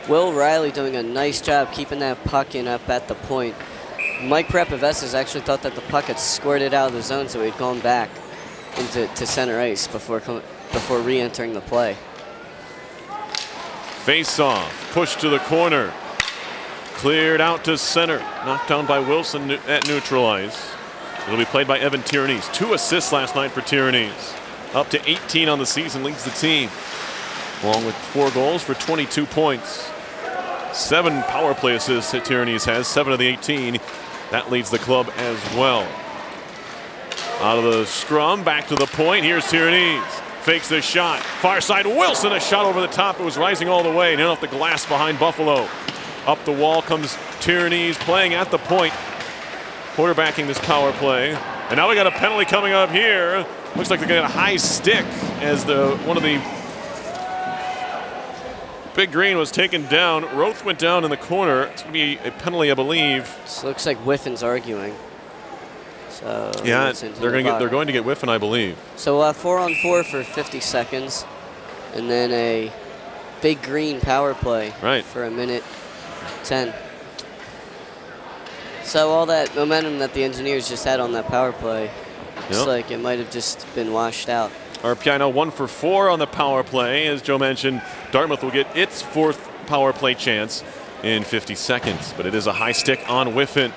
Will Riley doing a nice job keeping that puck in up at the point. Mike Prapavesis actually thought that the puck had squirted out of the zone, so he'd gone back into center ice before re-entering the play. Face-off, push to the corner. Cleared out to center. Knocked down by Wilson at neutral ice. It'll be played by Evan Tierney's. 2 assists last night for Tierney's. Up to 18 on the season, leads the team. Along with 4 goals for 22 points. 7 power play assists that Tierney's has, 7 of the 18. That leads the club as well. Out of the scrum, back to the point. Here's Tierney's. Fakes the shot. Far side, Wilson, a shot over the top. It was rising all the way and in off the glass behind Buffalo. Up the wall comes Tierney's, playing at the point. Quarterbacking this power play. And now we got a penalty coming up here. Looks like they got a high stick as one of the Big Green was taken down. Roth went down in the corner. It's going to be a penalty, I believe. This looks like Whiffin's arguing. So yeah, they're going to get Whiffin, I believe. So we'll have 4-on-4 for 50 seconds, and then a Big Green power play for a minute 10. So all that momentum that the Engineers just had on that power play, looks like it might have just been washed out. RPI now 1 for 4 on the power play. As Joe mentioned, Dartmouth will get its 4th power play chance in 50 seconds, but it is a high stick on Whiffin.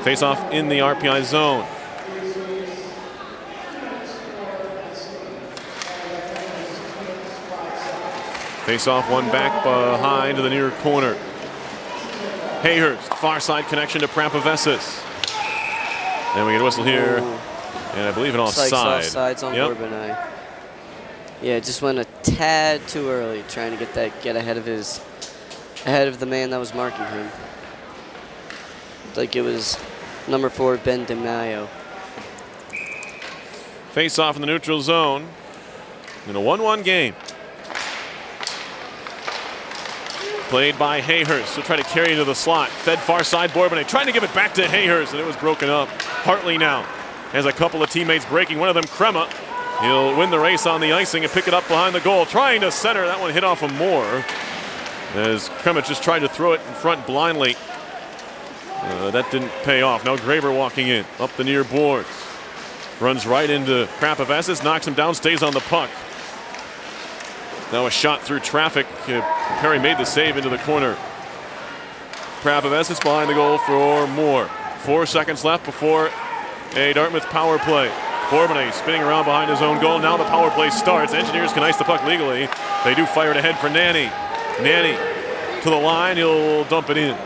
Face off in the RPI zone. Face off, one back behind to the near corner. Hayhurst, far side connection to Prapavesis. And we get a whistle here, and I believe an offside. Offsides on Bourbonnais. Yeah, it just went a tad too early, trying to get ahead of the man that was marking him. Like it was number 4, Ben DeMaio. Face off in the neutral zone in a 1-1 game. Played by Hayhurst. He'll try to carry into the slot. Fed far side, Bourbonnais trying to give it back to Hayhurst, and it was broken up. Hartley now has a couple of teammates breaking. One of them, Crema. He'll win the race on the icing and pick it up behind the goal. Trying to center. That one hit off of Moore. As Crema just tried to throw it in front blindly. That didn't pay off. Now Graber walking in. Up the near boards. Runs right into Prapavesis. Knocks him down. Stays on the puck. Now a shot through traffic. Perry made the save into the corner. Prapavesis behind the goal for Moore. 4 seconds left before a Dartmouth power play. Bourbonnais spinning around behind his own goal. Now the power play starts. Engineers can ice the puck legally. They do fire it ahead for Nanny. Nanny to the line. He'll dump it in.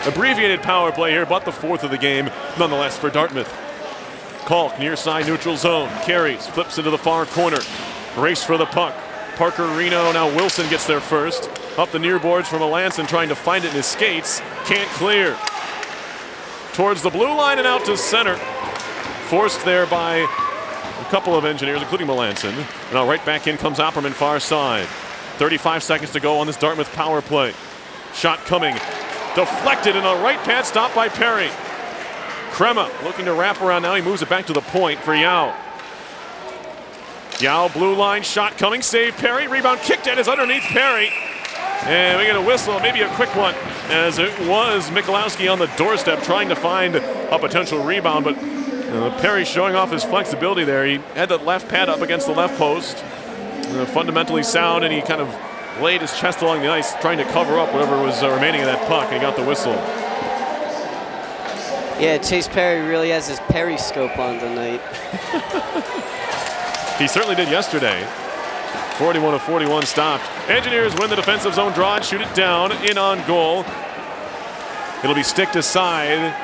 Abbreviated power play here, but the 4th of the game nonetheless for Dartmouth. Kalk near side neutral zone. Carries. Flips into the far corner. Race for the puck. Parker Reno, now Wilson gets there first. Up the near boards from Melanson, trying to find it in his skates. Can't clear. Towards the blue line and out to center. Forced there by a couple of Engineers, including Melanson. Now right back in comes Opperman, far side. 35 seconds to go on this Dartmouth power play. Shot coming. Deflected in a right pad, stopped by Perry. Crema looking to wrap around now. He moves it back to the point for Yao. Yao, blue line, shot coming, save Perry. Rebound kicked at is underneath Perry. And we get a whistle, maybe a quick one, as it was Michalowski on the doorstep trying to find a potential rebound, but Perry showing off his flexibility there. He had the left pad up against the left post, fundamentally sound, and he kind of laid his chest along the ice trying to cover up whatever was remaining of that puck, and he got the whistle. Yeah, Chase Perry really has his periscope on tonight. He certainly did yesterday. 41-41 stopped. Engineers win the defensive zone draw and shoot it down, in on goal. It'll be sticked aside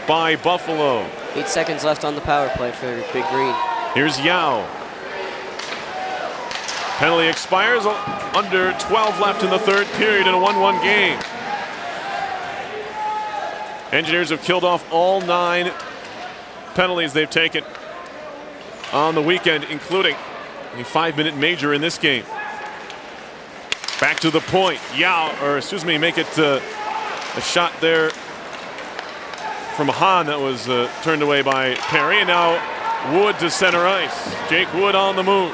by Buffalo. 8 seconds left on the power play for Big Green. Here's Yao. Penalty expires, under 12 left in the third period in a 1-1 game. Engineers have killed off all 9 penalties they've taken on the weekend, including a 5-minute major in this game. Back to the point. Make it a shot there from Hahn that was turned away by Perry. And now Wood to center ice. Jake Wood on the move.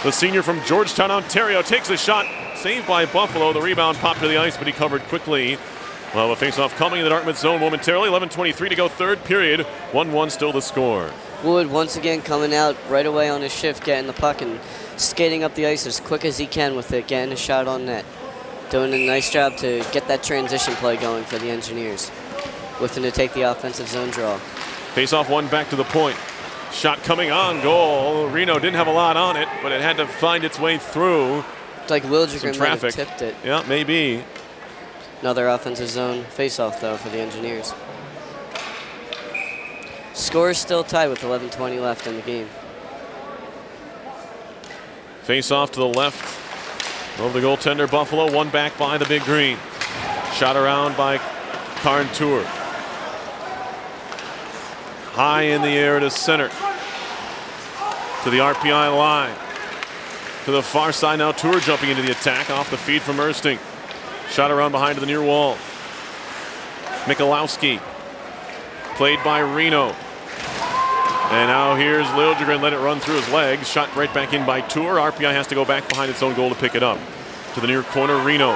The senior from Georgetown, Ontario, takes a shot. Saved by Buffalo. The rebound popped to the ice, but he covered quickly. Well, a face-off coming in the Dartmouth zone momentarily. 11:23 to go, third period. 1-1 still the score. Wood once again coming out right away on his shift, getting the puck and skating up the ice as quick as he can with it, getting a shot on net. Doing a nice job to get that transition play going for the Engineers. Looking to take the offensive zone draw. Face-off one back to the point. Shot coming on goal. Reno didn't have a lot on it, but it had to find its way through. It's like Wildgren might have tipped it. Yeah, maybe. Another offensive zone face-off, though, for the Engineers. Score is still tied with 11:20 left in the game. Face-off to the left of the goaltender, Buffalo. One back by the Big Green. Shot around by Karn Tour. High in the air to center. To the RPI line. To the far side now, Tour jumping into the attack off the feed from Ersting. Shot around behind to the near wall. Michalowski. Played by Reno. And now here's Liljegren, let it run through his legs. Shot right back in by Tour. RPI has to go back behind its own goal to pick it up. To the near corner, Reno.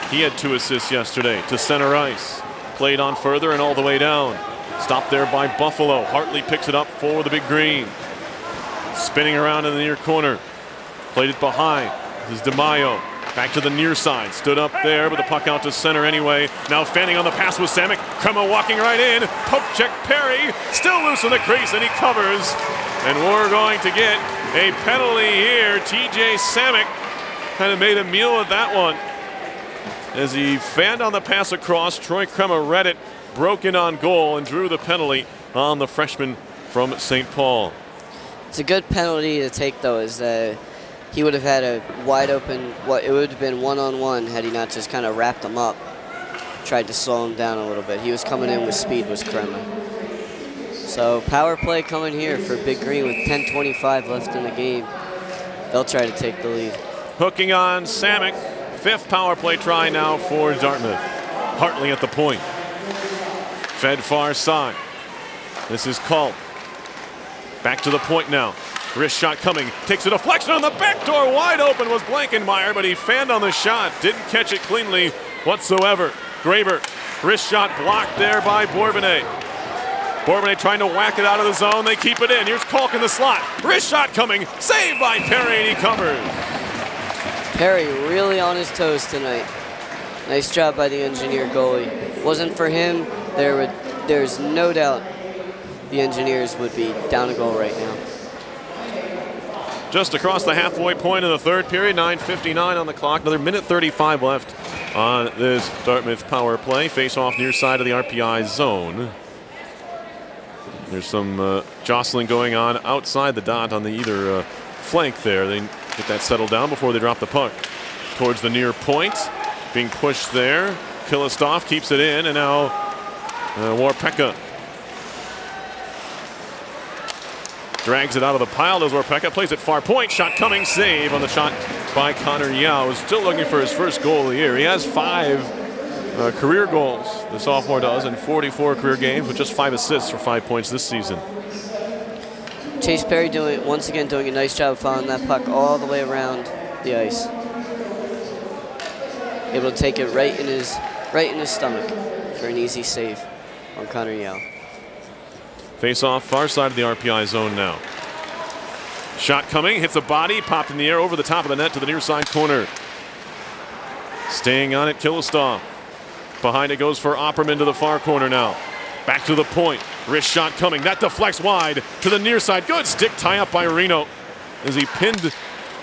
He had 2 assists yesterday. To center ice. Played on further and all the way down. Stopped there by Buffalo. Hartley picks it up for the Big Green. Spinning around in the near corner. Played it behind. This is DeMaio. Back to the near side. Stood up there, but the puck out to center anyway. Now fanning on the pass with Samek. Crema walking right in. Poke check Perry. Still loose in the crease, and he covers. And we're going to get a penalty here. TJ Samek kind of made a meal of that one. As he fanned on the pass across, Troy Crema read it, broke in on goal, and drew the penalty on the freshman from St. Paul. It's a good penalty to take, though, as he would have had a wide open, it would have been one-on-one had he not just kind of wrapped him up, tried to slow him down a little bit. He was coming in with speed, was Crema. So power play coming here for Big Green with 10:25 left in the game. They'll try to take the lead. Hooking on Samek. 5th power play try now for Dartmouth. Hartley at the point. Fed far side. This is Culp. Back to the point now. Wrist shot coming. Takes a deflection on the back door. Wide open was Blankenmeyer, but he fanned on the shot. Didn't catch it cleanly whatsoever. Graber. Wrist shot blocked there by Bourbonnais. Bourbonnais trying to whack it out of the zone. They keep it in. Here's Kalk in the slot. Wrist shot coming. Saved by Perry, and he covers. Perry really on his toes tonight. Nice job by the Engineer goalie. Wasn't for him, there's no doubt the Engineers would be down a goal right now. Just across the halfway point in the third period, 9:59 on the clock. Another minute 35 left on this Dartmouth power play. Face off near side of the RPI zone. There's some jostling going on outside the dot on the either flank there. They get that settled down before they drop the puck towards the near point. Being pushed there. Kilistov keeps it in, and now Warpeka Drags it out of the pile. Does Warpeka. Plays it far point. Shot coming. Save on the shot by Connor Yao. Still looking for his first goal of the year. He has 5 career goals, the sophomore does, in 44 career games with just 5 assists for 5 points this season. Chase Perry once again doing a nice job following that puck all the way around the ice. Able to take it right in his stomach for an easy save on Connor Yao. Face off far side of the RPI zone now. Shot coming, hits a body, popped in the air over the top of the net to the near side corner. Staying on it, Killistoff. Behind it goes for Opperman to the far corner now. Back to the point. Wrist shot coming. That deflects wide to the near side. Good stick tie up by Reno as he pinned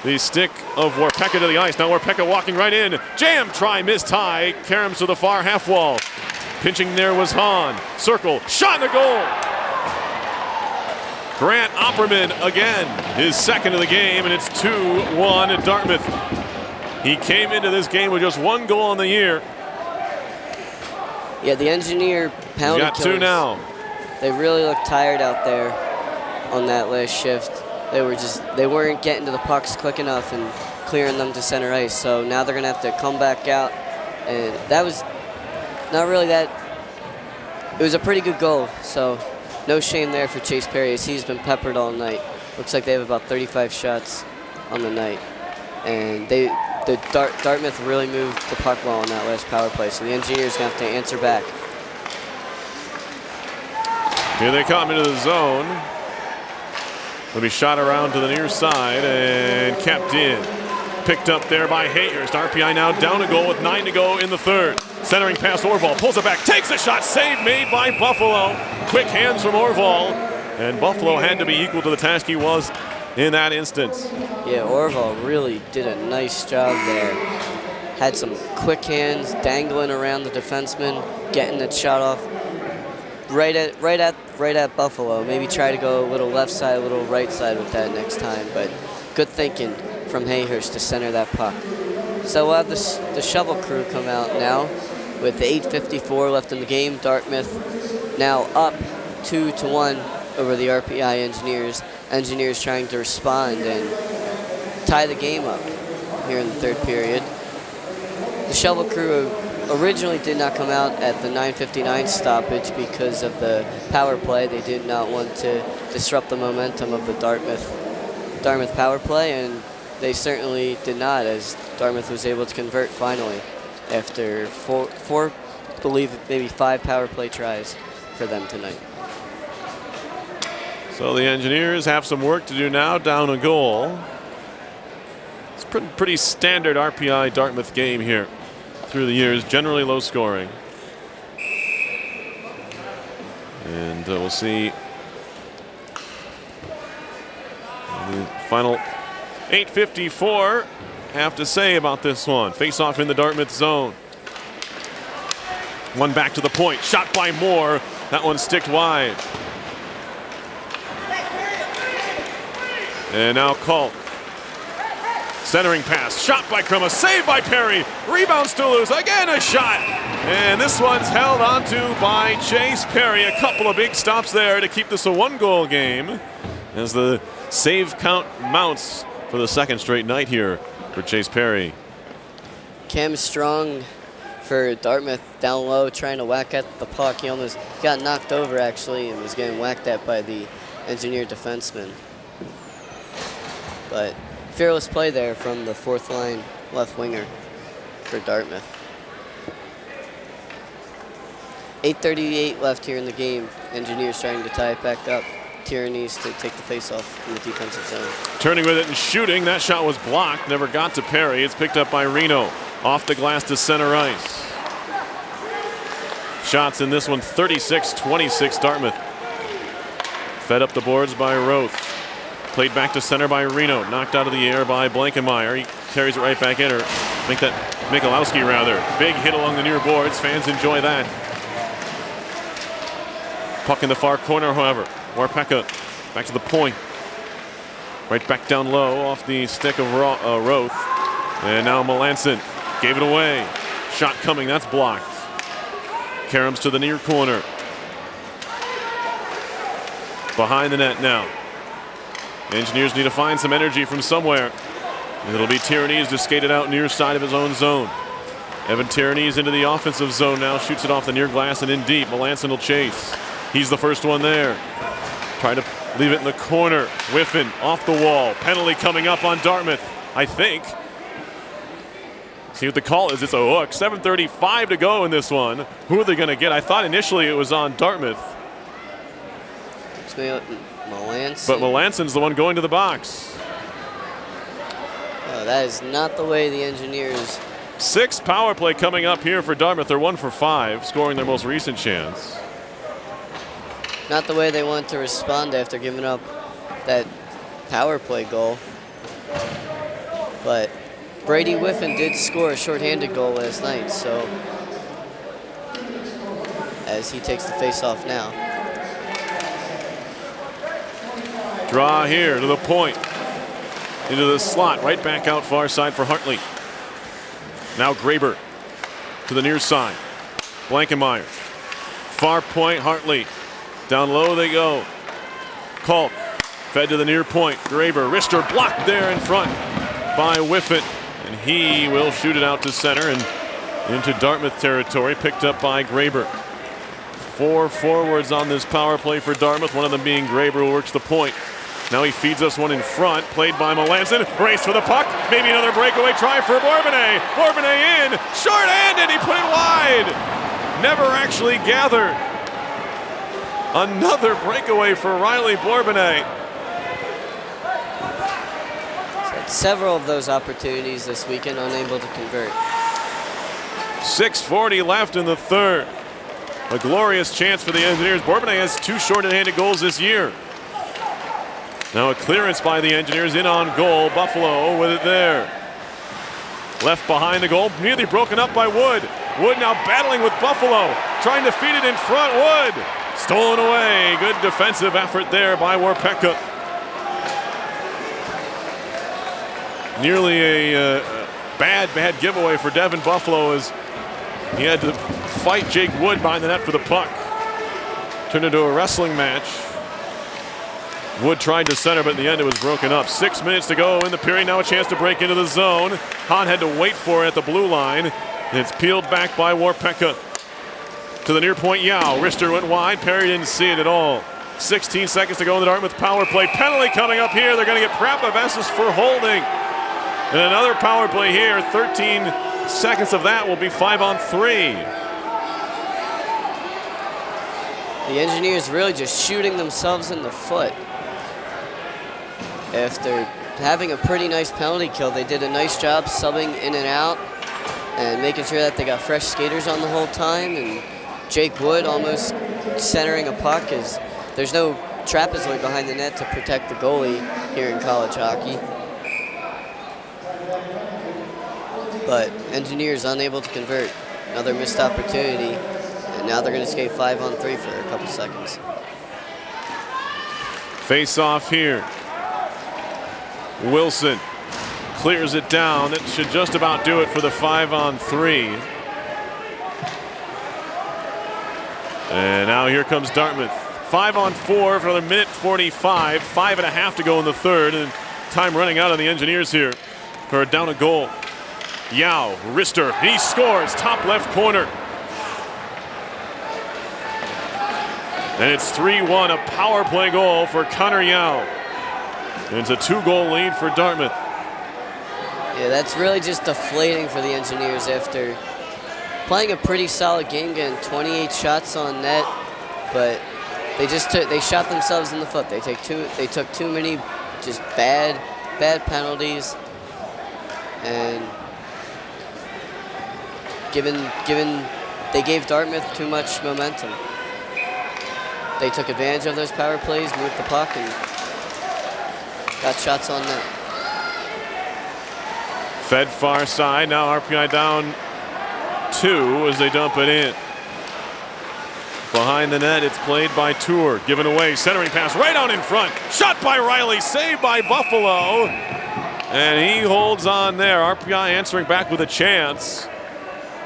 the stick of Warpeka to the ice. Now Warpeka walking right in. Jam, try, miss, tie. Karams to the far half wall. Pinching there was Hahn. Circle, shot in the goal. Grant Opperman again, his second of the game, and it's 2-1 at Dartmouth. He came into this game with just 1 goal on the year. Yeah, the Engineer pounded got 2 now. They really looked tired out there on that last shift. They weren't getting to the pucks quick enough and clearing them to center ice. So now they're gonna have to come back out, and that was not really that. It was a pretty good goal. So no shame there for Chase Perry as he's been peppered all night. Looks like they have about 35 shots on the night, and Dartmouth really moved the puck well on that last power play, so the Engineers gonna have to answer back. Here they come into the zone. Will be shot around to the near side and kept in. Picked up there by Hayhurst. RPI now down a goal with 9 to go in the third. Centering past Orval, pulls it back, takes a shot, save made by Buffalo. Quick hands from Orval, and Buffalo had to be equal to the task he was in that instance. Yeah, Orval really did a nice job there. Had some quick hands, dangling around the defenseman, getting that shot off right at Buffalo. Maybe try to go a little left side, a little right side with that next time, but good thinking from Hayhurst to center that puck. So we'll have the shovel crew come out now with 8:54 left in the game. Dartmouth now up 2-1 over the RPI Engineers. Engineers trying to respond and tie the game up here in the third period. The shovel crew originally did not come out at the 9:59 stoppage because of the power play. They did not want to disrupt the momentum of the Dartmouth power play, and they certainly did not, as Dartmouth was able to convert finally after four, believe maybe 5 power play tries for them tonight. So the Engineers have some work to do now, down a goal. It's pretty standard RPI Dartmouth game here through the years, generally low scoring. And we'll see the final 8:54 have to say about this one. Face off in the Dartmouth zone. One back to the point, shot by Moore. That one sticked wide. And now Culp. Centering pass, shot by Crema, saved by Perry. Rebound still loose, again a shot. And this one's held onto by Chase Perry. A couple of big stops there to keep this a 1-goal game as the save count mounts for the second straight night here for Chase Perry. Cam Strong for Dartmouth down low trying to whack at the puck. He almost got knocked over actually and was getting whacked at by the Engineer defenseman. But fearless play there from the 4th line left winger for Dartmouth. 8:38 left here in the game. Engineers trying to tie it back up. Tyrannies to take the face-off in the defensive zone. Turning with it and shooting. That shot was blocked. Never got to Perry. It's picked up by Reno. Off the glass to center ice. Shots in this one, 36-26 Dartmouth. Fed up the boards by Roth. Played back to center by Reno. Knocked out of the air by Blankenmeyer. He carries it right back in, or make that Michalowski rather. Big hit along the near boards. Fans enjoy that. Puck in the far corner, however. Warpeka back to the point. Right back down low off the stick of Roth. And now Melanson gave it away. Shot coming, that's blocked. Karams to the near corner. Behind the net now. Engineers need to find some energy from somewhere. And it'll be Tyrannese to skate it out near side of his own zone. Evan Tyrannese into the offensive zone now, shoots it off the near glass and in deep. Melanson will chase. He's the first one there. Trying to leave it in the corner. Whiffin off the wall. Penalty coming up on Dartmouth, I think. See what the call is. It's a hook. 7:35 to go in this one. Who are they going to get? I thought initially it was on Dartmouth. It's Melanson. But Melanson's the one going to the box. Oh, that is not the way the Engineers. 6 power play coming up here for Dartmouth. They're 1 for 5, scoring their most recent chance. Not the way they want to respond after giving up that power play goal. But Brady Whiffin did score a shorthanded goal last night, so as he takes the face-off now. Draw here to the point. Into the slot, right back out far side for Hartley. Now Graber to the near side. Blankenmeyer. Far point, Hartley. Down low they go. Kalk fed to the near point. Graber, wrister blocked there in front by Whiffin. And he will shoot it out to center and into Dartmouth territory, picked up by Graber. 4 forwards on this power play for Dartmouth, one of them being Graber, who works the point. Now he feeds us one in front, played by Melanson. Race for the puck, maybe another breakaway try for Bourbonnais. Bourbonnais in, short-handed, he put it wide. Never actually gathered. Another breakaway for Riley Bourbonnais. Several of those opportunities this weekend, unable to convert. 6:40 left in the third. A glorious chance for the Engineers. Bourbonnais has 2 shorthanded goals this year. Now a clearance by the Engineers in on goal. Buffalo with it there. Left behind the goal, nearly broken up by Wood. Wood now battling with Buffalo, trying to feed it in front. Wood stolen away. Good defensive effort there by Warpeka. Nearly a bad giveaway for Devin Buffalo as he had to fight Jake Wood behind the net for the puck. Turned into a wrestling match. Wood tried to center, but in the end it was broken up. 6 minutes to go in the period. Now a chance to break into the zone. Hahn had to wait for it at the blue line. And it's peeled back by Warpeka. To the near point, Yao. Rister went wide. Perry didn't see it at all. 16 seconds to go in the Dartmouth power play. Penalty coming up here. They're going to get Prapavessis for holding. And another power play here. 13 seconds of that will be 5-on-3. The Engineers really just shooting themselves in the foot. After having a pretty nice penalty kill, they did a nice job subbing in and out and making sure that they got fresh skaters on the whole time. And Jake Wood almost centering a puck, as there's no trapezoid behind the net to protect the goalie here in college hockey. But Engineers unable to convert. Another missed opportunity. And now they're going to skate 5-on-3 for a couple seconds. Face off here. Wilson clears it down. It should just about do it for the 5-on-3. And now here comes Dartmouth. 5-on-4 for another minute 45. 5.5 to go in the third. And time running out on the Engineers here. For a down a goal. Yao, Rister, he scores, top left corner. And it's 3-1, a power play goal for Connor Yao. And it's a 2-goal lead for Dartmouth. Yeah, that's really just deflating for the Engineers after playing a pretty solid game, getting 28 shots on net, but they shot themselves in the foot. They took too many just bad penalties, and they gave Dartmouth too much momentum. They took advantage of those power plays, moved the puck, and got shots on net. Fed far side, now RPI down 2 as they dump it in. Behind the net, it's played by Tour, given away, centering pass right on in front. Shot by Riley, saved by Buffalo. And he holds on there. RPI answering back with a chance.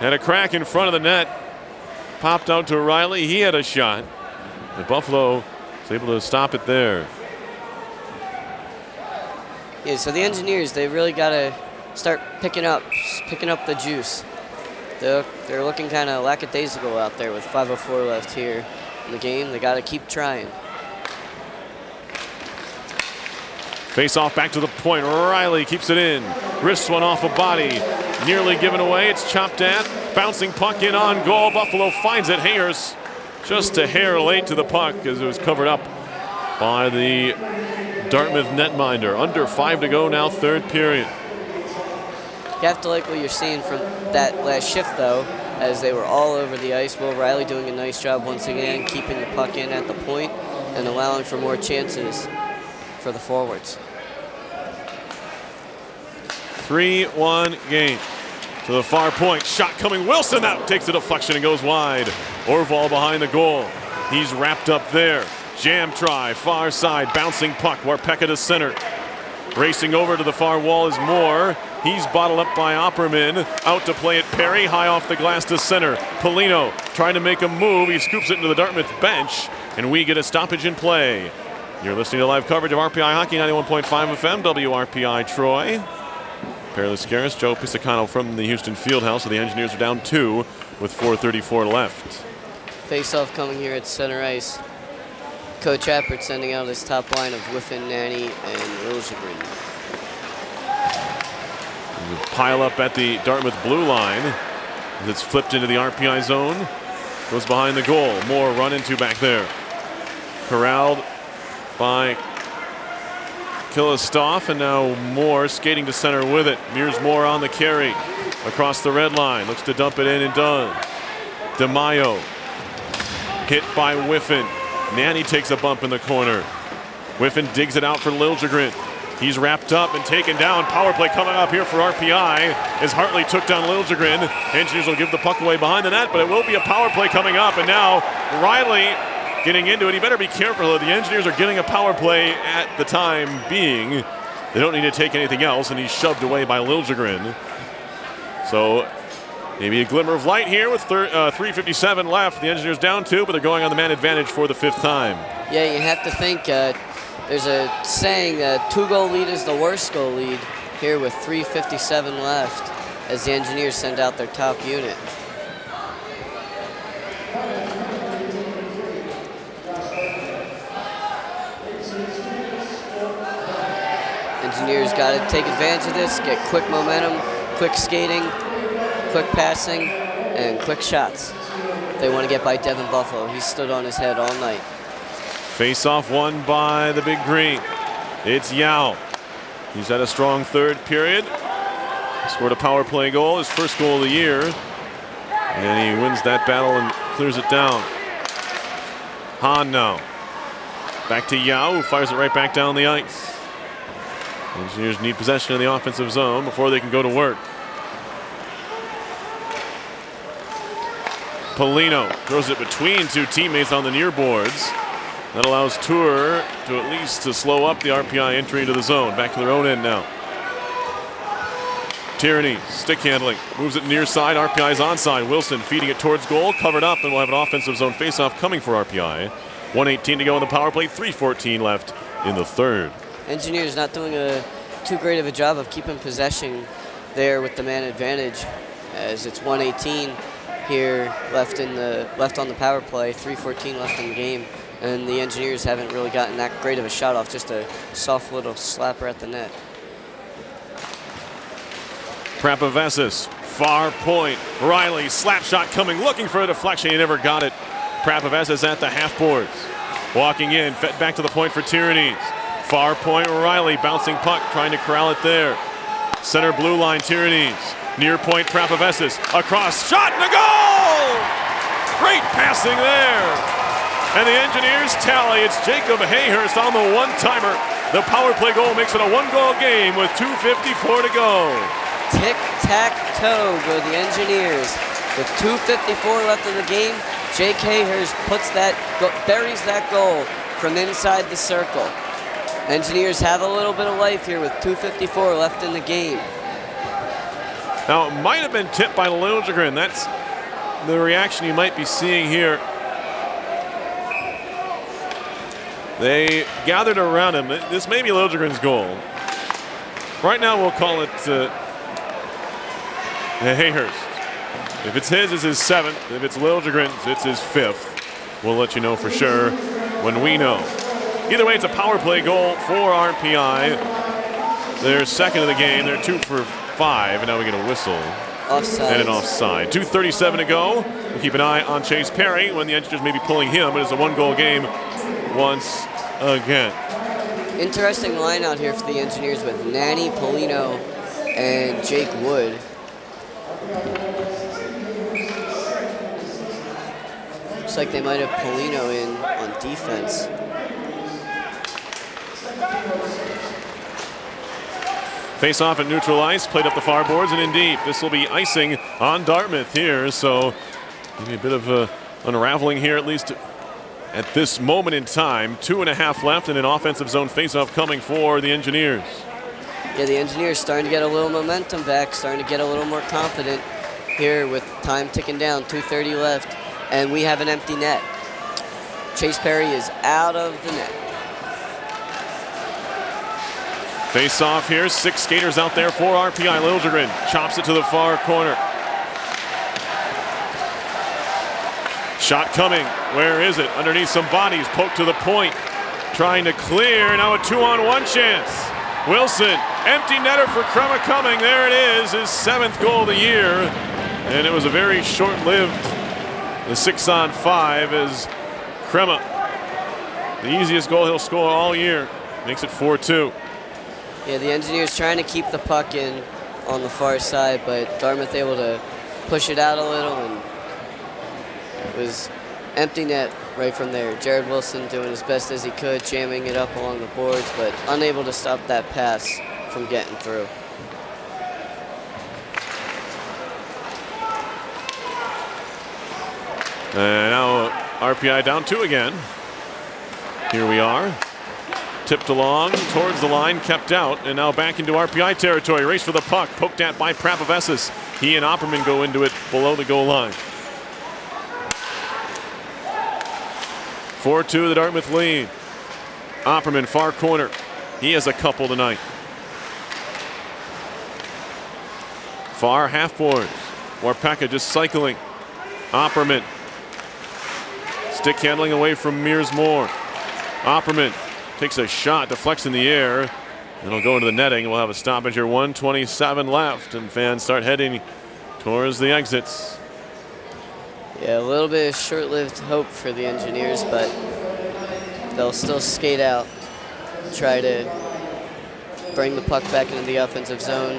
Had a crack in front of the net. Popped out to Riley. He had a shot. But Buffalo was able to stop it there. Yeah, so the Engineers, they really got to start picking up the juice. They're looking kind of lackadaisical out there with 5:04 left here in the game. They got to keep trying. Face off back to the point. Riley keeps it in. Wrists one off a body. Nearly given away. It's chopped at. Bouncing puck in on goal. Buffalo finds it. Hayers just a hair late to the puck as it was covered up by the Dartmouth netminder. Under 5 to go now, third period. You have to like what you're seeing from that last shift, though, as they were all over the ice. Will Riley doing a nice job once again, keeping the puck in at the point and allowing for more chances for the forwards. 3-1 game. To the far point. Shot coming. Wilson, that takes a deflection and goes wide. Orval behind the goal. He's wrapped up there. Jam try. Far side. Bouncing puck. Warpeka to center. Racing over to the far wall is Moore. He's bottled up by Opperman. Out to play it Perry. High off the glass to center. Polino trying to make a move. He scoops it into the Dartmouth bench. And we get a stoppage in play. You're listening to live coverage of RPI Hockey, 91.5 FM, WRPI Troy. Peerless Garris, Joe Pisacano from the Houston Fieldhouse. So the Engineers are down 2 with 4:34 left. Face-off coming here at center ice. Coach Appert sending out his top line of Whiffen, Nanny, and Liljegren. Pile up at the Dartmouth blue line. It's flipped into the RPI zone. Goes behind the goal. Moore run into back there. Corralled by Killistoff, and now Moore skating to center with it. Mears Moore on the carry across the red line. Looks to dump it in and does. DeMaio hit by Whiffen. Nanny takes a bump in the corner. Whiffen digs it out for Liljegren. He's wrapped up and taken down. Power play coming up here for RPI as Hartley took down Liljegren. Engineers will give the puck away behind the net, but it will be a power play coming up. And now Riley getting into it. He better be careful. The Engineers are getting a power play at the time being. They don't need to take anything else, and he's shoved away by Liljegren. So maybe a glimmer of light here with 3:57 left. The Engineers down 2, but they're going on the man advantage for the 5th time. Yeah, you have to think there's a saying that 2-goal lead is the worst goal lead here with 3:57 left as the Engineers send out their top unit. Engineers got to take advantage of this, get quick momentum, quick skating, quick passing, and quick shots. They want to get by Devin Buffalo. He stood on his head all night. Face-off won by the Big Green. It's Yao. He's had a strong third period. Scored a power play goal, his first goal of the year. And he wins that battle and clears it down. Hahn now. Back to Yao, who fires it right back down the ice. Engineers need possession of the offensive zone before they can go to work. Polino throws it between two teammates on the near boards. That allows Tour to at least to slow up the RPI entry into the zone. Back to their own end now. Tierney, stick handling, moves it near side. RPI's onside. Wilson feeding it towards goal, covered up, and we'll have an offensive zone faceoff coming for RPI. 1:18 to go in the power play, 3:14 left in the third. Engineers not doing too great of a job of keeping possession there with the man advantage, as it's 1:18 here left on the power play, 3:14 left in the game, and the Engineers haven't really gotten that great of a shot off, just a soft little slapper at the net. Prapavesis, far point. Riley, slap shot coming, looking for a deflection. He never got it. Prapavesis at the half boards. Walking in, fed back to the point for Tierney. Far point, Riley, bouncing puck, trying to corral it there. Center blue line, Tierney. Near point, Prapavesis. Across, shot and a goal! Great passing there. And the Engineers tally. It's Jacob Hayhurst on the one-timer. The power play goal makes it a one-goal game with 2:54 to go. Tic-tac-toe go the Engineers. With 2:54 left in the game, Jake Hayhurst buries that goal from inside the circle. Engineers have a little bit of life here with 2:54 left in the game. Now, it might have been tipped by Liljegren. That's the reaction you might be seeing here. They gathered around him. This may be Liljegren's goal. Right now, we'll call it Hayhurst. If it's his 7th. If it's Liljegren's, it's his 5th. We'll let you know for sure when we know. Either way, it's a power play goal for RPI. They're second of the game. They're 2 for 5, and now we get a whistle. Offside. And an offside. 2:37 to go. We'll keep an eye on Chase Perry when the Engineers may be pulling him, but it's a 1-goal game once again. Interesting line out here for the Engineers with Nanny, Polino, and Jake Wood. Looks like they might have Polino in on defense. Face off at neutral ice, played up the far boards and in deep. This will be icing on Dartmouth here, so maybe a bit of unraveling here, at least at this moment in time. 2.5 left and an offensive zone face-off coming for the Engineers. Yeah, the Engineers starting to get a little momentum back, starting to get a little more confident here with time ticking down, 2:30 left, and we have an empty net. Chase Perry is out of the net. Face off here, 6 skaters out there for RPI. Liljegren chops it to the far corner. Shot coming, where is it? Underneath some bodies, poked to the point. Trying to clear, now a 2-on-1 chance. Wilson, empty netter for Crema coming. There it is, his 7th goal of the year. And it was a very short-lived 6-on-5 as Crema, the easiest goal he'll score all year, makes it 4-2. Yeah, the Engineers trying to keep the puck in on the far side, but Dartmouth able to push it out a little, and it was empty net right from there. Jared Wilson doing his best as he could, jamming it up along the boards, but unable to stop that pass from getting through. And now RPI down 2 again. Here we are. Tipped along towards the line, kept out, and now back into RPI territory. Race for the puck, poked at by Prapavesis. He and Opperman go into it below the goal line. 4-2 the Dartmouth lead. Opperman, far corner. He has a couple tonight. Far half boards. Warpeka just cycling. Opperman. Stick handling away from Mears Moore. Opperman takes a shot, deflects in the air, and it'll go into the netting. We'll have a stoppage here, 1:27 left, and fans start heading towards the exits. Yeah, a little bit of short-lived hope for the Engineers, but they'll still skate out, try to bring the puck back into the offensive zone,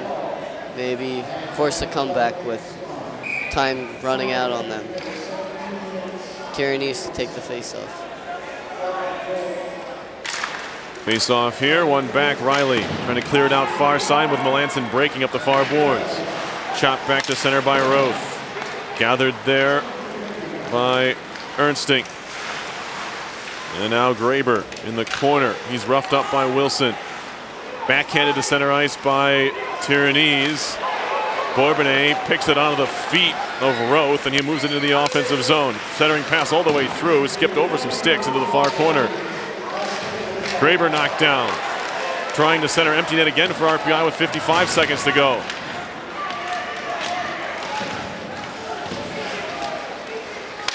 maybe force a comeback with time running out on them. Kieran needs to take the face-off. Face off here, one back, Riley trying to clear it out far side with Melanson breaking up the far boards. Chopped back to center by Roth. Gathered there by Ernsting. And now Graber in the corner. He's roughed up by Wilson. Backhanded to center ice by Tyranese. Bourbonnais picks it onto the feet of Roth, and he moves it into the offensive zone. Centering pass all the way through, skipped over some sticks into the far corner. Graber knocked down. Trying to center empty net again for RPI with 55 seconds to go.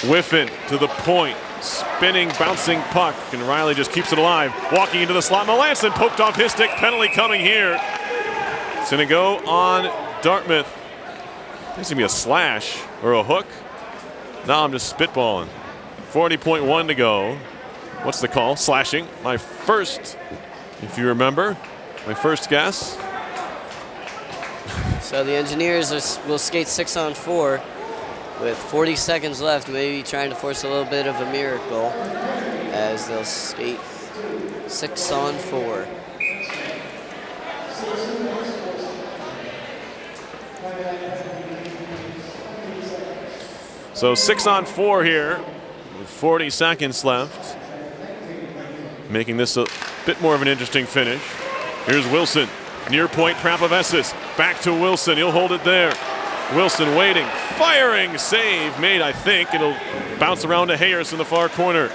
Whiffen to the point. Spinning, bouncing puck, and Riley just keeps it alive. Walking into the slot. Melanson poked off his stick. Penalty coming here. It's going to go on Dartmouth. There's going to be a slash or a hook. Now I'm just spitballing. 40.1 to go. What's the call? Slashing. My first, if you remember, my first guess. So the Engineers will skate 6-on-4 with 40 seconds left, maybe trying to force a little bit of a miracle as they'll skate 6-on-4. So 6-on-4 here with 40 seconds left, making this a bit more of an interesting finish. Here's Wilson, near point, Prapavesis, back to Wilson, he'll hold it there. Wilson waiting, firing, save made, I think. It'll bounce around to Hayhurst in the far corner.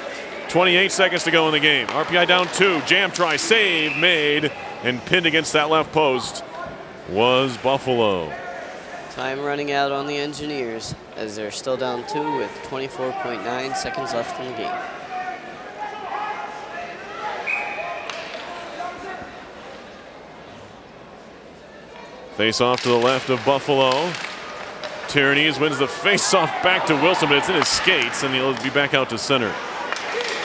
28 seconds to go in the game. RPI down 2, jam try, save made and pinned against that left post was Buffalo. Time running out on the Engineers as they're still down 2 with 24.9 seconds left in the game. Face off to the left of Buffalo. Tyrannies wins the face-off back to Wilson, but it's in his skates, and he'll be back out to center.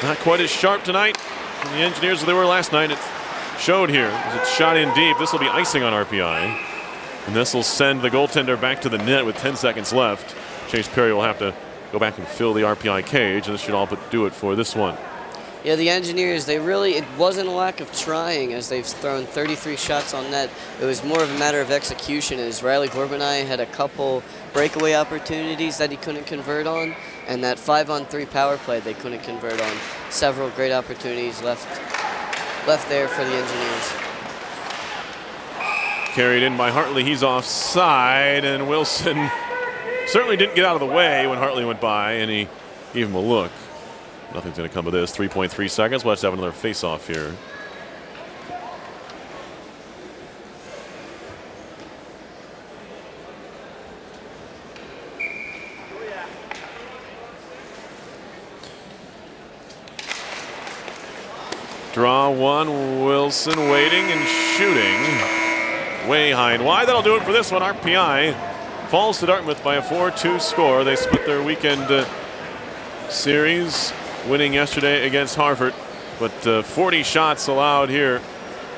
Not quite as sharp tonight from the Engineers as they were last night. It showed here as it's shot in deep. This will be icing on RPI. And this will send the goaltender back to the net with 10 seconds left. Chase Perry will have to go back and fill the RPI cage, and this should all but do it for this one. Yeah, the Engineers, it wasn't a lack of trying as they've thrown 33 shots on net. It was more of a matter of execution as Riley Gorbanai had a couple breakaway opportunities that he couldn't convert on, and that 5-on-3 power play they couldn't convert on. Several great opportunities left there for the Engineers. Carried in by Hartley, he's offside, and Wilson certainly didn't get out of the way when Hartley went by, and he gave him a look. Nothing's going to come of this. 3.3 seconds. Let's have another face-off here. Draw one. Wilson waiting and shooting. Way high and wide. That'll do it for this one. RPI falls to Dartmouth by a 4-2 score. They split their weekend series, winning yesterday against Harvard, but 40 shots allowed here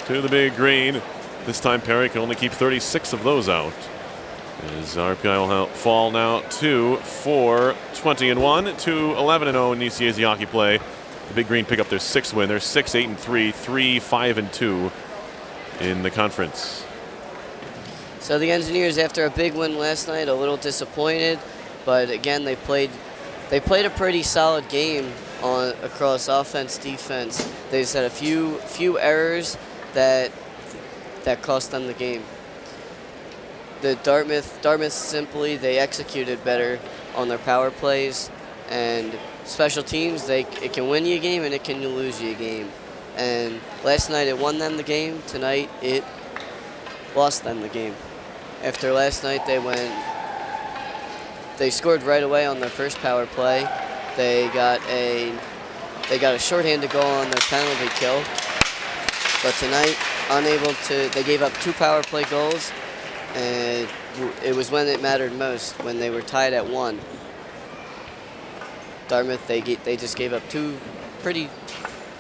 to the Big Green. This time Perry can only keep 36 of those out. As RPI will fall now to 4-20-1 to 11-0 in ECA's hockey play. The Big Green pick up their 6th win. They're 6-8-3, 3-5-2 in the conference. So the Engineers, after a big win last night, a little disappointed, but again they played a pretty solid game across offense, defense. They just had a few errors that cost them the game. The Dartmouth simply, they executed better on their power plays, and special teams, it can win you a game and it can lose you a game. And last night it won them the game. Tonight it lost them the game. After last night they scored right away on their first power play. They got a shorthanded goal on their penalty kill. But tonight, they gave up 2 power play goals, and it was when it mattered most, when they were tied at 1. Dartmouth, they just gave up 2 pretty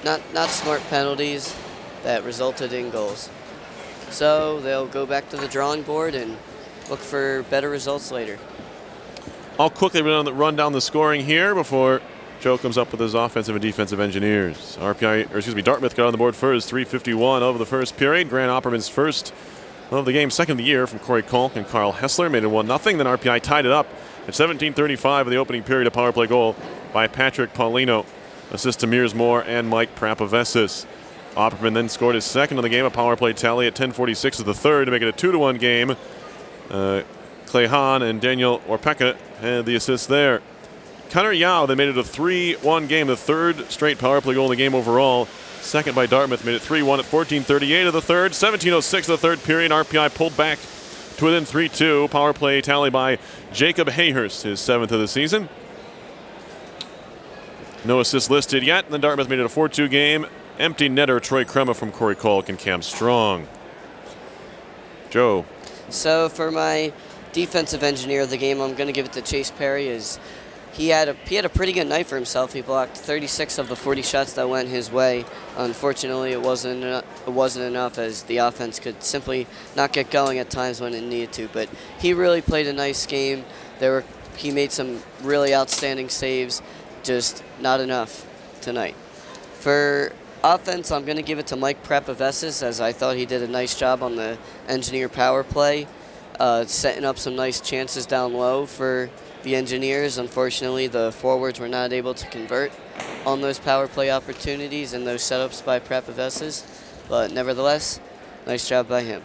not smart penalties that resulted in goals. So they'll go back to the drawing board and look for better results later. I'll quickly run down the scoring here before Joe comes up with his offensive and defensive Engineers. Dartmouth got on the board first, 3:51 of the first period. Grant Opperman's first of the game, second of the year from Corey Kolk and Carl Hessler made it 1-0. Then RPI tied it up at 17:35 of the opening period. A power play goal by Patrick Paulino. Assist to Mearsmore and Mike Prapavesis. Opperman then scored his second of the game, a power play tally at 10:46 of the third to make it a 2-1 game. Clay Hahn and Daniel Orpeka had the assist there. Connor Yao then made it a 3-1 game, the third straight power play goal in the game overall. Second by Dartmouth, made it 3-1 at 14:38 of the third. 17:06 of the third period. RPI pulled back to within 3-2. Power play tally by Jacob Hayhurst, his 7th of the season. No assists listed yet. And then Dartmouth made it a 4-2 game. Empty netter Troy Crema from Corey Kolk and Cam Strong. Joe. So for my defensive engineer of the game, I'm going to give it to Chase Perry. He had a pretty good night for himself. He blocked 36 of the 40 shots that went his way. Unfortunately, it wasn't enough as the offense could simply not get going at times when it needed to. But he really played a nice game. He made some really outstanding saves, just not enough tonight. For offense, I'm going to give it to Mike Prapavesis, as I thought he did a nice job on the Engineer power play, setting up some nice chances down low for the Engineers. Unfortunately, the forwards were not able to convert on those power play opportunities and those setups by Prapavesis, but nevertheless, nice job by him.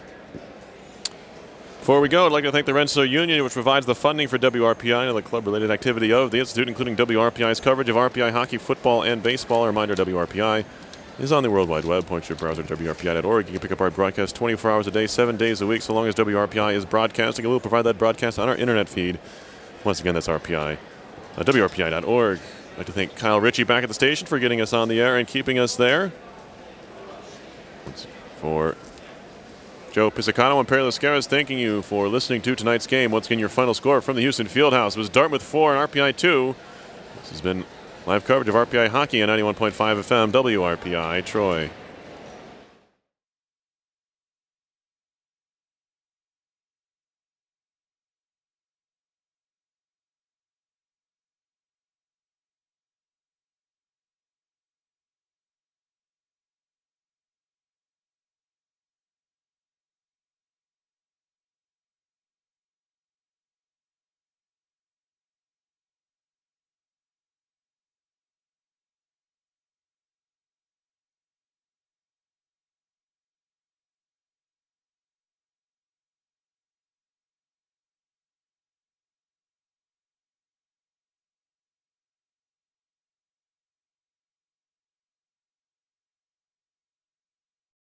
Before we go, I'd like to thank the Rensselaer Union, which provides the funding for WRPI and the club-related activity of the Institute, including WRPI's coverage of RPI hockey, football, and baseball. A reminder, WRPI is on the World Wide Web. Point to your browser, WRPI.org. You can pick up our broadcast 24 hours a day, 7 days a week, so long as WRPI is broadcasting. And we'll provide that broadcast on our internet feed. Once again, that's RPI. WRPI.org. I'd like to thank Kyle Ritchie back at the station for getting us on the air and keeping us there. For Joe Piscicano and Perry Lascaras, thanking you for listening to tonight's game. Once again, your final score from the Houston Fieldhouse was Dartmouth 4 and RPI 2. This has been live coverage of RPI hockey on 91.5 FM, WRPI Troy.